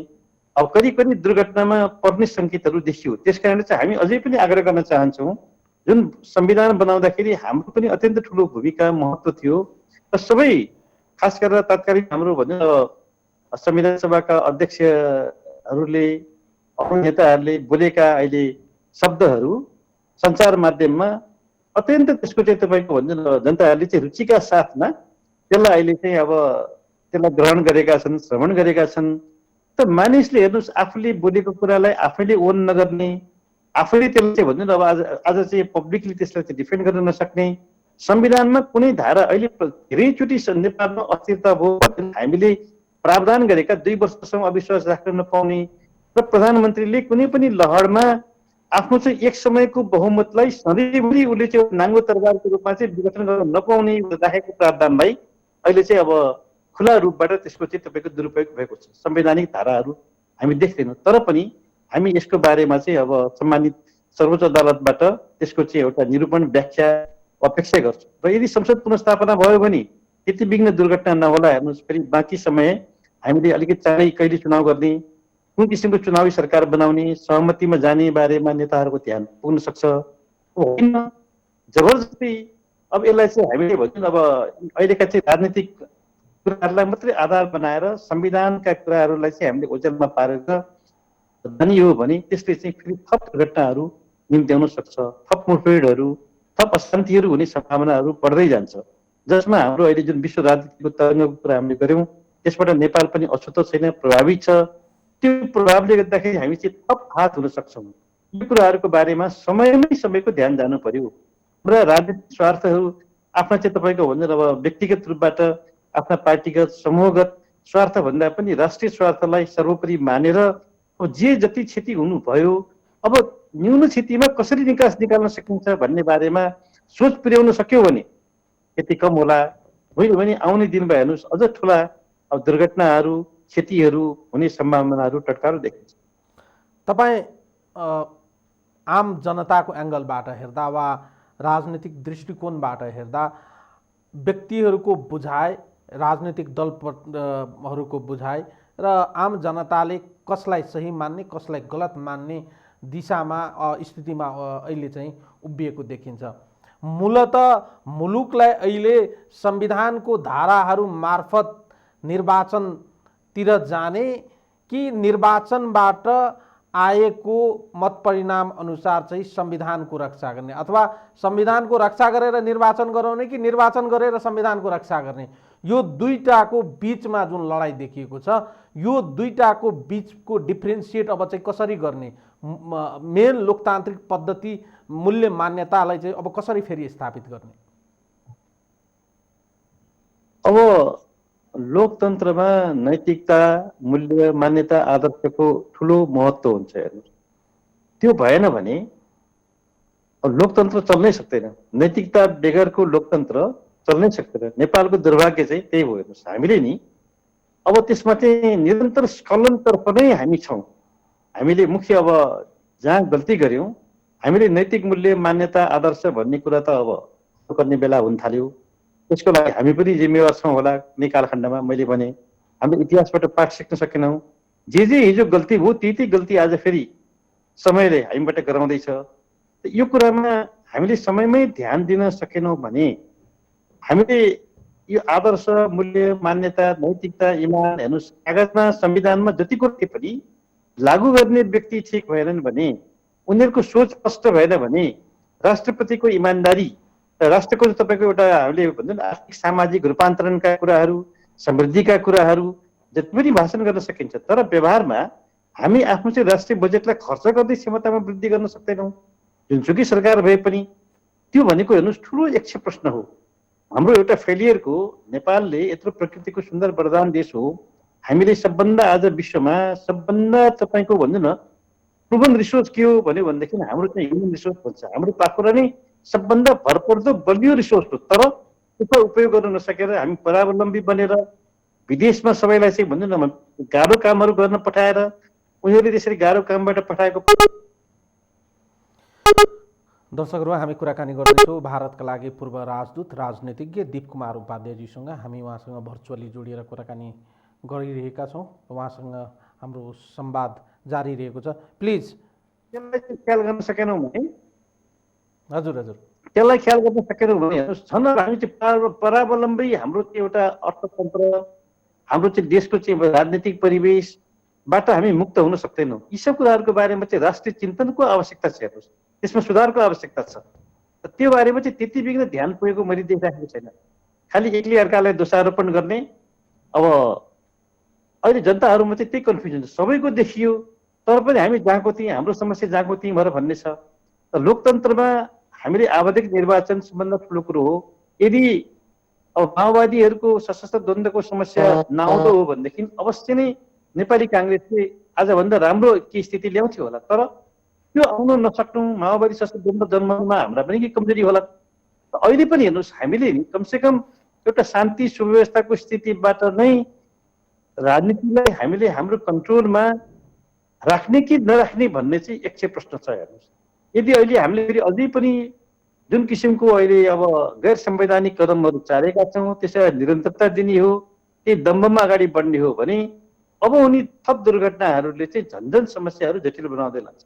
Speaker 2: अब करिब करिब दुर्घटनामा पर्ने सङ्केतहरू देखियो। त्यस कारणले चाहिँ हामी अझै पनि आग्रह गर्न चाहन्छौँ, जुन संविधान बनाउँदाखेरि हाम्रो पनि अत्यन्त ठुलो भूमिका महत्त्व थियो र सबै खास गरेर तत्कालीन हाम्रो भन्नु संविधान सभाका अध्यक्षहरूले, अरू नेताहरूले बोलेका अहिले शब्दहरू सञ्चार माध्यममा अत्यन्त त्यसको चाहिँ तपाईँको भन्छ जनताहरूले चाहिँ रुचिका साथमा त्यसलाई अहिले चाहिँ अब त्यसलाई ग्रहण गरेका छन्, श्रवण गरेका छन्। त मानिसले हेर्नुहोस्, आफूले बोलेको कुरालाई आफैले ओन नगर्ने, आफैले त्यसलाई चाहिँ भन्नु अब आज चाहिँ पब्लिकली त्यसलाई चाहिँ डिफेन्ड गर्न नसक्ने, संविधानमा कुनै धारा अहिले धेरैचोटि नेपालमा अस्थिरता भयो हामीले प्रावधान गरेका 2 वर्षसम्म अविश्वास राख्न नपाउने र प्रधानमन्त्रीले कुनै पनि लहरमा आफ्नो चाहिँ एक समयको बहुमतलाई सधैँभरि उसले चाहिँ नाङ्गो तरबारको रूपमा चाहिँ विघटन गर्न नपाउने राखेको प्रावधानलाई अहिले चाहिँ अब खुला रूपबाट त्यसको चाहिँ तपाईँको दुरुपयोग भएको छ। संवैधानिक धाराहरू हामी देख्दैनौँ, तर पनि हामी यसको बारेमा चाहिँ अब सम्मानित सर्वोच्च अदालतबाट त्यसको चाहिँ एउटा निरूपण व्याख्या अपेक्षा गर्छौँ। र यदि संसद पुनर्स्थापना भयो भने यति विघ्न दुर्घटना नहोला। हेर्नुहोस्, फेरि बाँकी समय हामीले अलिकति चाँडै कहिले चुनाव गर्ने, कुन किसिमको चुनावी सरकार बनाउने, सहमतिमा जाने बारेमा नेताहरूको ध्यान पुग्न सक्छ। होइन जबरजस्ती अब यसलाई चाहिँ हामीले भन्छौँ अब अहिलेका चाहिँ राजनीतिक कुराहरूलाई मात्रै आधार बनाएर संविधानका कुराहरूलाई चाहिँ हामीले ओझेलमा पारेर जाने हो भने त्यसले चाहिँ फेरि थप दुर्घटनाहरू निम्त्याउन सक्छ, थप मुठभेडहरू, थप अशान्तिहरू हुने सम्भावनाहरू बढ्दै जान्छ, जसमा हाम्रो अहिले जुन विश्व राजनीतिको तरङ्गको कुरा हामीले गऱ्यौँ त्यसबाट नेपाल पनि अछुतो छैन, प्रभावित छ। त्यो प्रभावले गर्दाखेरि हामी चाहिँ थप हात हुन सक्छौँ। यो कुराहरूको बारेमा समयको ध्यान जानु पर्यो। हाम्रा राजनीतिक स्वार्थहरू आफ्ना चाहिँ तपाईँको भन्छ अब व्यक्तिगत रूपबाट आफ्ना पार्टीगत समूहगत स्वार्थ भन्दा पनि राष्ट्रिय स्वार्थलाई सर्वोपरि मानेर अब जे जति क्षति हुनुभयो अब न्यून क्षतिमा कसरी निकास निकाल्न सकिन्छ भन्ने बारेमा सोच पुर्याउन सक्यो भने क्षति कम होला। होइन भने आउने दिनमा हेर्नुहोस् अझ ठुला अब दुर्घटनाहरू क्षतिहरू हुने सम्भावनाहरू टटकारो देखिन्छ।
Speaker 1: तपाईँ आम जनताको एङ्गलबाट हेर्दा वा राजनीतिक दृष्टिकोणबाट हेर्दा व्यक्तिहरूको बुझाइ, राजनीतिक दलहरूको बुझाइ र आम जनताले कसलाई सही मान्ने कसलाई गलत मान्ने दिशामा स्थितिमा अहिले चाहिँ उभिएको देखिन्छ। मूलत मुलुकलाई अहिले संविधानको धाराहरू मार्फत निर्वाचनतिर जाने कि निर्वाचनबाट आएको मत परिणाम अनुसार चाहिँ संविधानको रक्षा गर्ने, अथवा संविधानको रक्षा गरेर निर्वाचन गराउने कि निर्वाचन गरेर संविधानको रक्षा गर्ने, यो दुईटाको बीचमा जुन लडाइँ देखिएको छ यो दुईटाको बीचको डिफ्रेन्सिएट अब चाहिँ कसरी गर्ने, मेन लोकतान्त्रिक पद्धति मूल्य मान्यतालाई चाहिँ अब कसरी फेरि स्थापित गर्ने?
Speaker 2: अब लोकतन्त्रमा नैतिकता, मूल्य, मान्यता, आदर्शको ठुलो महत्त्व हुन्छ। हेर्नुहोस् त्यो भएन भने लोकतन्त्र चल्नै सक्दैन। नैतिकता बेगरको लोकतन्त्र चल्नै सक्दैन। नेपालको दुर्भाग्य चाहिँ त्यही हो। हेर्नुहोस् हामीले नि अब त्यसमा चाहिँ निरन्तर स्खलनतर्फ नै हामी छौँ। हामीले मुख्य अब जहाँ गल्ती गऱ्यौँ हामीले नैतिक मूल्य, मान्यता, आदर्श भन्ने कुरा त अब गर्ने बेला हुन थाल्यो। त्यसको लागि हामी पनि जिम्मेवार छौँ होला। नै कालखण्डमा मैले भने हामीले इतिहासबाट पाठ सिक्न सकेनौँ। जे हिजो गल्ती भयो त्यही गल्ती आज फेरि समयले हामीबाट गराउँदैछ। यो कुरामा हामीले समयमै ध्यान दिन सकेनौँ भने हामीले यो आदर्श, मूल्य, मान्यता, नैतिकता, इमान हेर्नुहोस् कागजमा संविधानमा जति कुरा थिए पनि लागू गर्ने व्यक्ति ठिक भएनन् भने, उनीहरूको सोच स्पष्ट भएन भने राष्ट्रप्रतिको इमान्दारी, राष्ट्रको तपाईँको एउटा हामीले भन्छौँ नि आर्थिक सामाजिक रूपान्तरणका कुराहरू, समृद्धिका कुराहरू जति पनि भाषण गर्न सकिन्छ, तर व्यवहारमा हामी आफ्नो चाहिँ राष्ट्रिय बजेटलाई खर्च गर्ने क्षमतामा वृद्धि गर्न सक्दैनौँ। जुनसुकै सरकार भए पनि त्यो भनेको हेर्नुहोस् ठुलो यक्ष प्रश्न हो। हाम्रो एउटा फेलियरको, नेपालले यत्रो प्रकृतिको सुन्दर वरदान देश हो, हामीले सबभन्दा आज विश्वमा सबभन्दा तपाईँको भन्नु न प्रुभन रिसोर्स के हो भन्यो भनेदेखि हाम्रो चाहिँ ह्युमन रिसोर्स भन्छ। हाम्रो पाखुरा नै सबभन्दा भरपर्दो बलियो रिसोर्स हो, तर त्यसको उपयोग गर्न नसकेर हामी परावलम्बी बनेर विदेशमा सबैलाई चाहिँ भन्नु न गाह्रो कामहरू गर्न पठाएर उनीहरूले त्यसरी गाह्रो कामबाट पठाएको।
Speaker 1: दर्शकहरू, हामी कुराकानी गर्दैछौँ भारतका लागि पूर्व राजदूत राजनीतिज्ञ दीप कुमार उपाध्यायजीसँग। हामी उहाँसँग भर्चुअली जोडिएर कुराकानी गरिरहेका छौँ। उहाँसँग हाम्रो संवाद जारी रहेको छ। प्लिज
Speaker 2: त्यसलाई ख्याल गर्न सकेनौँ भने
Speaker 1: हजुर हजुर
Speaker 2: त्यसलाई ख्याल गर्न सकेनौँ भने हेर्नुहोस् छन् हामी चाहिँ परावलम्बी हाम्रो चाहिँ एउटा अर्थतन्त्र, हाम्रो चाहिँ देशको चाहिँ राजनीतिक परिवेशबाट हामी मुक्त हुन सक्दैनौँ। यी सब कुराहरूको बारेमा चाहिँ राष्ट्रिय चिन्तनको आवश्यकता छ। हेर्नुहोस् त्यसमा सुधारको आवश्यकता छ। त्यो बारेमा चाहिँ त्यति बिघ्न ध्यान पुगेको मैले देखिरहेको छैन। खालि एकले अर्कालाई दोषारोपण गर्ने। अब अहिले जनताहरूमा चाहिँ त्यही कन्फ्युजन छ। सबैको देखियो तर पनि हामी जहाँको त्यहीँ, हाम्रो समस्या जहाँको त्यहीँ भएर भन्ने छ। त लोकतन्त्रमा हामीले आवधिक निर्वाचन सबभन्दा ठुलो कुरो हो। यदि अब माओवादीहरूको सशस्त्र द्वन्द्वको समस्या नआउँदो हो भनेदेखि अवश्य नै नेपाली काङ्ग्रेसले आजभन्दा राम्रो के स्थिति ल्याउँथ्यो होला। तर त्यो आउन नसक्नु, माओवादी सशस्त्र द्वन्द्व जन्ममा हाम्रा पनि के कमजोरी होला। अहिले पनि हेर्नुहोस् हामीले कमसेकम एउटा शान्ति सुव्यवस्थाको स्थितिबाट नै राजनीतिलाई हामीले हाम्रो कन्ट्रोलमा राख्ने कि नराख्ने भन्ने चाहिँ यक्ष प्रश्न छ। हेर्नुहोस् यदि अहिले हामीले फेरि अझै पनि जुन किसिमको अहिले अब गैर संवैधानिक कदमहरू चालेका छौँ त्यसलाई निरन्तरता दिने हो, त्यही दम्बमा अगाडि बढ्ने हो भने अब उनी थप दुर्घटनाहरूले चाहिँ झन्झन समस्याहरू जटिल बनाउँदै लान्छ।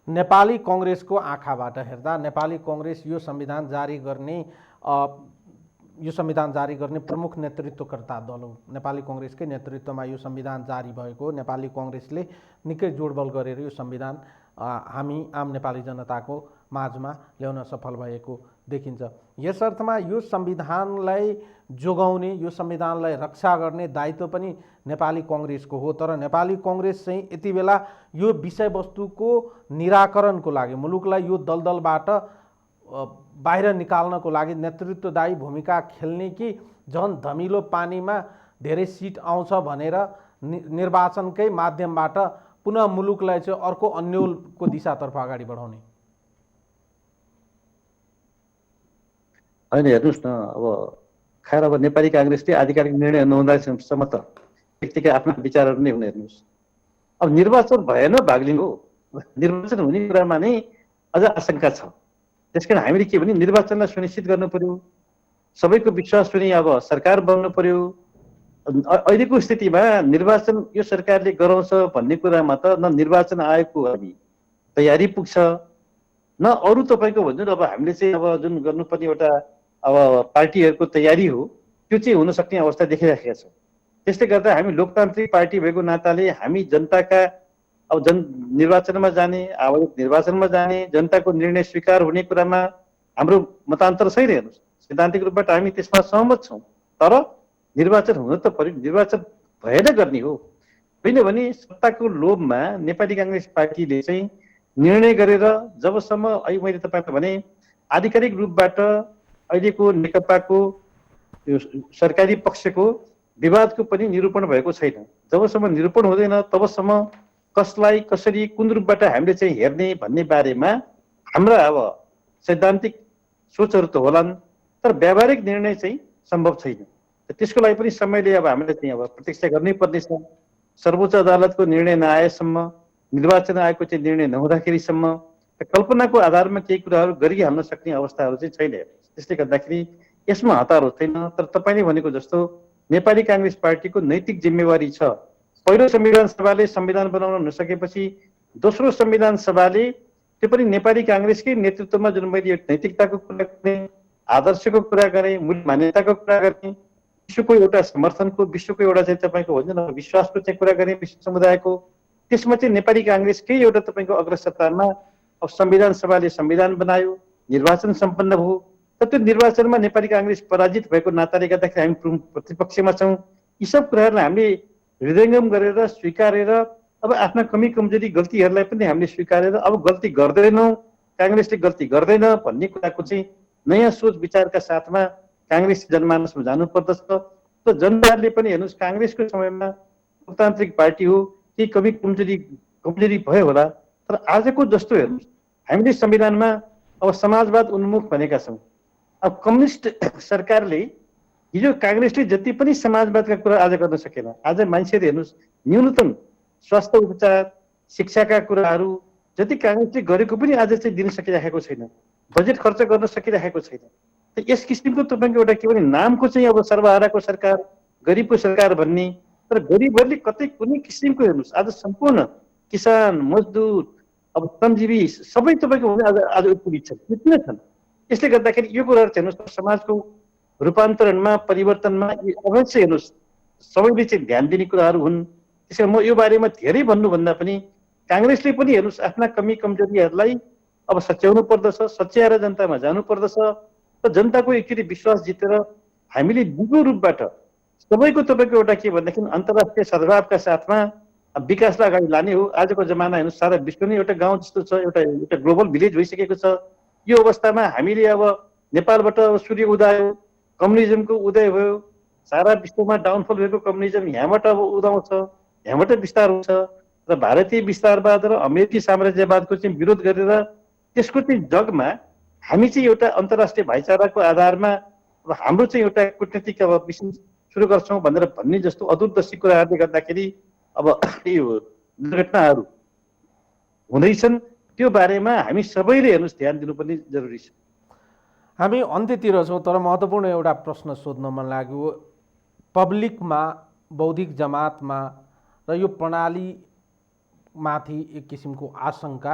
Speaker 1: नेपाली कङ्ग्रेसको आँखाबाट हेर्दा नेपाली कङ्ग्रेस यो संविधान जारी गर्ने प्रमुख नेतृत्वकर्ता दल हो। नेपाली कङ्ग्रेसकै नेतृत्वमा यो संविधान जारी भएको, नेपाली कङ्ग्रेसले निकै जोडबल गरेर यो संविधान हामी आम नेपाली जनताको माझमा ल्याउन सफल भएको देखिन्छ। यस अर्थमा यो संविधानलाई जोगाउने, यो संविधानलाई रक्षा गर्ने दायित्व पनि नेपाली कङ्ग्रेसको हो। तर नेपाली कङ्ग्रेस चाहिँ यति बेला यो विषयवस्तुको निराकरणको लागि, मुलुकलाई यो दलदलबाट बाहिर निकाल्नको लागि नेतृत्वदायी भूमिका खेल्ने कि झन् धमिलो पानीमा धेरै सिट आउँछ भनेर निर्वाचनकै माध्यमबाट पुनः मुलुकलाई चाहिँ अर्को अन्योलको दिशातर्फ अगाडि बढाउने?
Speaker 2: होइन, हेर्नुहोस् न, अब खैर अब नेपाली काङ्ग्रेसले आधिकारिक निर्णय नहुँदासम्म त व्यक्तिका आफ्ना विचारहरू नै हुने। हेर्नुहोस्, अब निर्वाचन भएन भाग लिनु हो, निर्वाचन हुने कुरामा नै अझ आशंका छ। त्यसकारण हामीले के भने निर्वाचनलाई सुनिश्चित गर्नु पर्यो, सबैको विश्वास पनि अब सरकार बन्नु पर्यो। अहिलेको स्थितिमा निर्वाचन यो सरकारले गराउँछ भन्ने कुरामा त न निर्वाचन आयोगको हामी तयारी पुग्छ, न अरू तपाईँको भन्नु अब हामीले चाहिँ अब जुन गर्नुपर्ने एउटा अब पार्टीहरूको तयारी हो त्यो चाहिँ हुन सक्ने अवस्था देखिराखेका छौँ। त्यसले गर्दा हामी लोकतान्त्रिक पार्टी भएको नाताले हामी जनताका अब निर्वाचनमा जाने, आवधिक निर्वाचनमा जाने, जनताको निर्णय स्वीकार हुने कुरामा हाम्रो मतान्तर छैन। हेर्नुहोस्, सैद्धान्तिक रूपबाट हामी त्यसमा सहमत छौँ, तर निर्वाचन हुन त पर्यो। निर्वाचन भएन गर्ने हो, होइन भने सत्ताको लोभमा नेपाली काङ्ग्रेस पार्टीले चाहिँ निर्णय गरेर जबसम्म अहिले मैले तपाईँलाई भने आधिकारिक रूपबाट अहिलेको नेकपाको सरकारी पक्षको विवादको पनि निरूपण भएको छैन। जबसम्म निरूपण हुँदैन तबसम्म कसलाई कसरी कुन रूपबाट हामीले चाहिँ हेर्ने भन्ने बारेमा हाम्रा अब सैद्धान्तिक सोचहरू त होलान्, तर व्यावहारिक निर्णय चाहिँ सम्भव छैन। त्यसको लागि पनि समयले अब हामीले चाहिँ अब प्रतीक्षा गर्नै पर्नेछ। सर्वोच्च अदालतको निर्णय नआएसम्म, निर्वाचन आयोगको चाहिँ निर्णय नहुँदाखेरिसम्म कल्पनाको आधारमा केही कुराहरू गरिहाल्न सक्ने अवस्थाहरू चाहिँ छैन। त्यसले गर्दाखेरि यसमा हतार छैन। तर तपाईँले भनेको जस्तो नेपाली काङ्ग्रेस पार्टीको नैतिक जिम्मेवारी छ। पहिलो संविधान सभाले संविधान बनाउन नसकेपछि दोस्रो संविधान सभाले त्यो पनि नेपाली काङ्ग्रेसकै नेतृत्वमा जुन मैले नैतिकताको कुरा गर्ने, आदर्शको कुरा गरेँ, मूल्य मान्यताको कुरा गर्ने, विश्वको एउटा समर्थनको, विश्वको एउटा चाहिँ तपाईँको हुन्छ न विश्वासको चाहिँ कुरा गरेँ विश्व समुदायको, त्यसमा चाहिँ नेपाली काङ्ग्रेसकै एउटा तपाईँको अग्रसत्तामा अब संविधान सभाले संविधान बनायो, निर्वाचन सम्पन्न भयो। तर त्यो निर्वाचनमा नेपाली काङ्ग्रेस पराजित भएको नाताले गर्दाखेरि हामी प्रतिपक्षमा छौँ। यी सब कुराहरूलाई हामीले हृदयङ्गम गरेर स्वीकारेर अब आफ्ना कमी कमजोरी गल्तीहरूलाई पनि हामीले स्वीकारेर अब गल्ती गर्दैनौँ, काङ्ग्रेसले गल्ती गर्दैन भन्ने कुराको चाहिँ नयाँ सोच विचारका साथमा काङ्ग्रेस जनमानसमा जानुपर्दछ। त जनताहरूले पनि हेर्नुहोस्, काङ्ग्रेसको समयमा लोकतान्त्रिक पार्टी हो, केही कमी कमजोरी भयो होला, तर आजको जस्तो हेर्नुहोस् हामीले संविधानमा अब समाजवाद उन्मुख भनेका छौँ। अब कम्युनिस्ट सरकारले हिजो काङ्ग्रेसले जति पनि समाजवादका कुरा आज गर्न सकेन। आज मान्छेहरू हेर्नुहोस्, न्यूनतम स्वास्थ्य उपचार, शिक्षाका कुराहरू जति काङ्ग्रेसले गरेको पनि आज चाहिँ दिन सकिरहेको छैन, बजेट खर्च गर्न सकिरहेको छैन। यस किसिमको तपाईँको एउटा के भने नामको चाहिँ अब सर्वहाराको सरकार, गरिबको सरकार भन्ने, तर गरिबहरूले कतै कुनै किसिमको हेर्नुहोस् आज सम्पूर्ण किसान, मजदुर, अब श्रमजीवी सबै तपाईँको आज उत्पीडित छन्, किन छन्। यसले गर्दाखेरि यो कुराहरू हेर्नुहोस् समाजको रूपान्तरणमा, परिवर्तनमा अवश्य हेर्नुहोस् सबैले चाहिँ ध्यान दिने कुराहरू हुन्। त्यसैले म यो बारेमा धेरै भन्नुभन्दा पनि काङ्ग्रेसले पनि हेर्नुहोस् आफ्ना कमी कमजोरीहरूलाई अब सच्याउनु पर्दछ, सच्याएर जनतामा जानु पर्दछ। र जनताको एकचोटि विश्वास जितेर हामीले दिगो रूपबाट सबैको तपाईँको एउटा के भन्दाखेरि अन्तर्राष्ट्रिय सद्भावका साथमा विकासलाई अगाडि लाने हो। आजको जमाना हेर्नुहोस् सारा विश्व नै एउटा गाउँ जस्तो छ, एउटा ग्लोबल भिलेज भइसकेको छ। यो अवस्थामा हामीले अब नेपालबाट सूर्य उदय, कम्युनिजमको उदय भयो, सारा विश्वमा डाउनफल भएको कम्युनिजम यहाँबाट अब उदाउँछ, यहाँबाट विस्तार हुन्छ। र भारतीय विस्तारवाद र अमेरिकी साम्राज्यवादको चाहिँ विरोध गरेर त्यसको चाहिँ जगमा हामी चाहिँ एउटा अन्तर्राष्ट्रिय भाइचाराको आधारमा अब हाम्रो चाहिँ एउटा कूटनीतिक अब मिसन सुरु गर्छौँ भनेर भन्ने जस्तो अदूरदर्शी कुराहरूले गर्दाखेरि अब यो दुर्घटनाहरू हुँदैछन्। त्यो बारेमा हामी सबैले हेर्नुहोस् ध्यान दिनुपर्ने जरुरी छ।
Speaker 1: हामी अन्त्यतिर छौँ, तर महत्त्वपूर्ण एउटा प्रश्न सोध्न मन लाग्यो। पब्लिकमा बौद्धिक जमातमा र यो प्रणालीमाथि एक किसिमको आशंका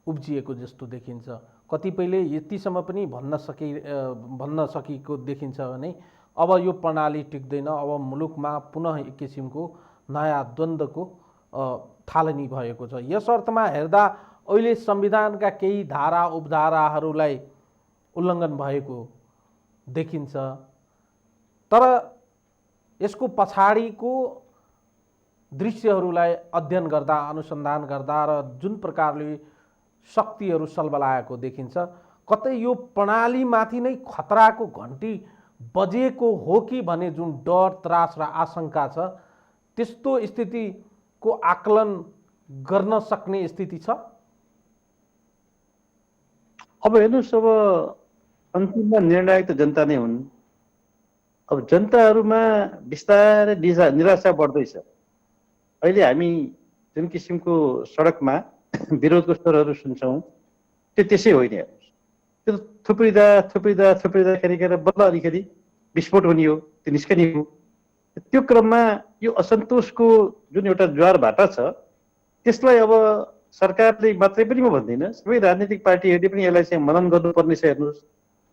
Speaker 1: उब्जिएको जस्तो देखिन्छ। कतिपयले यतिसम्म पनि भन्न सकेको देखिन्छ भने अब यो प्रणाली टिक्दैन, अब मुलुकमा पुनः एक किसिमको नयाँ द्वन्द्वको थालनी भएको छ। यस अर्थमा हेर्दा अहिले संविधानका केही धारा उपधाराहरूलाई उल्लङ्घन भएको देखिन्छ, तर यसको पछाडिको दृश्यहरूलाई अध्ययन गर्दा, अनुसन्धान गर्दा र जुन प्रकारले शक्तिहरू सल्बलाएको देखिन्छ, कतै यो प्रणालीमाथि नै खतराको घन्टी बजेको हो कि भन्ने जुन डर, त्रास र आशंका छ, त्यस्तो स्थितिको आकलन गर्न सक्ने स्थिति छ।
Speaker 2: अब हेर्नुहोस्, अब अन्तिममा निर्णायक त जनता नै हुन्। अब जनताहरूमा बिस्तारै निराशा बढ्दैछ। अहिले हामी जुन किसिमको सडकमा विरोधको स्वरहरू सुन्छौँ, त्यो त्यसै होइन। हेर्नुहोस्, त्यो थुप्रिँदा बल्ल अलिकति विस्फोट हुने हो, त्यो निस्कने हो। त्यो क्रममा यो असन्तोषको जुन एउटा ज्वार भाटा छ, त्यसलाई अब सरकारले मात्रै पनि म भन्दिनँ, सबै राजनीतिक पार्टीहरूले पनि यसलाई चाहिँ मनन गर्नुपर्ने छ। हेर्नुहोस्,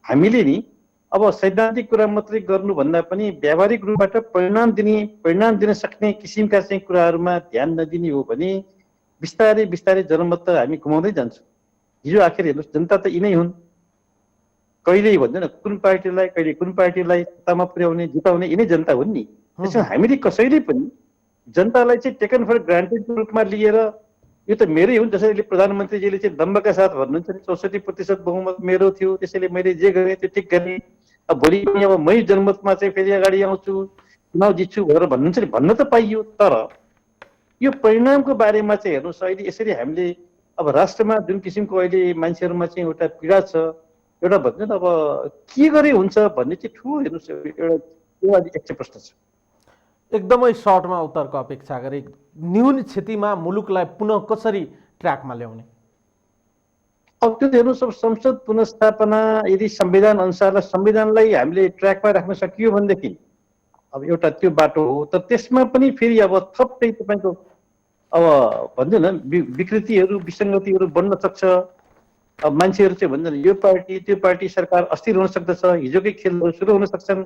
Speaker 2: हामीले नि अब सैद्धान्तिक कुरा मात्रै गर्नुभन्दा पनि व्यावहारिक रूपबाट परिणाम दिन सक्ने किसिमका चाहिँ कुराहरूमा ध्यान नदिने हो भने बिस्तारै जनमत त हामी गुमाउँदै जान्छौँ। हिजो आखिर हेर्नुहोस्, जनता त यिनै हुन्। कहिल्यै भन्दैन कुन पार्टीलाई सत्तामा पुर्याउने, जिताउने यिनै जनता हुन् नि। त्यसमा हामीले कसैले पनि जनतालाई चाहिँ टेकन फर ग्रान्टेडको रूपमा लिएर यो त मेरै हुन्, जसरी प्रधानमन्त्रीजीले चाहिँ दम्बका साथ भन्नुहुन्छ नि 64% बहुमत मेरो थियो, त्यसैले मैले जे गरेँ त्यो ठिक गरेँ, अब भोलि पनि अब मै जनमतमा चाहिँ फेरि अगाडि आउँछु, चुनाव जित्छु भनेर भन्नुहुन्छ नि, भन्न त पाइयो। तर यो परिणामको बारेमा चाहिँ हेर्नुहोस्, अहिले यसरी हामीले अब राष्ट्रमा जुन किसिमको अहिले मान्छेहरूमा चाहिँ एउटा पीडा छ, एउटा भन्छ नि अब के गरे हुन्छ भन्ने चाहिँ ठुलो हेर्नुहोस् एउटा एक प्रश्न छ।
Speaker 1: एकदमै सर्टमा उत्तरको अपेक्षा गरे। न्यून क्षतिमा मुलुकलाई पुनः कसरी ट्र्याकमा ल्याउने?
Speaker 2: अब त्यो हेर्नुहोस्, अब संसद पुनर्स्थापना यदि संविधान अनुसार संविधानलाई हामीले ट्र्याकमा राख्न सकियो भनेदेखि अब एउटा त्यो बाटो हो। तर त्यसमा पनि फेरि अब थप चाहिँ तपाईँको अब भन्छ न विकृतिहरू, विसङ्गतिहरू बन्न सक्छ। अब मान्छेहरू चाहिँ भन्छन् यो पार्टी त्यो पार्टी सरकार अस्थिर हुन सक्दछ, हिजोकै खेलहरू सुरु हुन सक्छन्।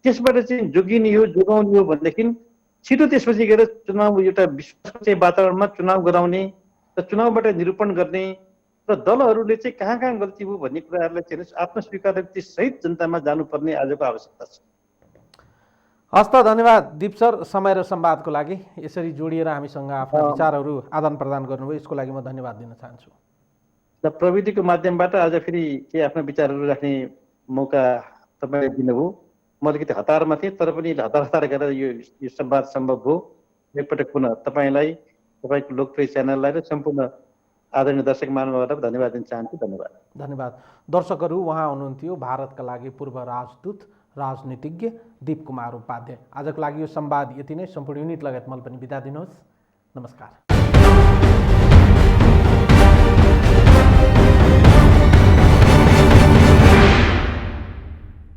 Speaker 2: त्यसबाट चाहिँ जोगाउने हो भनेदेखि छिटो त्यसपछि गएर चुनाव, एउटा विश्वासको चाहिँ वातावरणमा चुनाव गराउने र चुनावबाट निरूपण गर्ने र दलहरूले चाहिँ कहाँ गल्ती भयो भन्ने कुराहरूलाई चाहिँ आत्मस्वीकृति सहित जनतामा जानुपर्ने आजको आवश्यकता छ।
Speaker 1: हस्त, धन्यवाद दिप सर, समय र संवादको लागि। यसरी जोडिएर हामीसँग आफ्ना विचारहरू आदान प्रदान गर्नुभयो, यसको लागि म धन्यवाद दिन चाहन्छु।
Speaker 2: र प्रविधिको माध्यमबाट आज फेरि के आफ्ना विचारहरू राख्ने मौका तपाईँले दिनुभयो। म अलिकति हतारमा थिएँ, तर पनि हतार गरेर यो संवाद सम्भव भयो। एकपटक पुनः तपाईँलाई, तपाईँको लोकप्रिय च्यानललाई र सम्पूर्ण आदरणीय दर्शक महानुभावहरूलाई धन्यवाद दिन चाहन्छु।
Speaker 1: धन्यवाद। दर्शकहरू, उहाँ हुनुहुन्थ्यो भारतका लागि पूर्व राजदूत, राजनीतिज्ञ दीप कुमार उपाध्याय। आजको लागि यो संवाद यति नै। सम्पूर्ण युनिट लगायत मैले पनि बिदा दिनुहोस्। नमस्कार।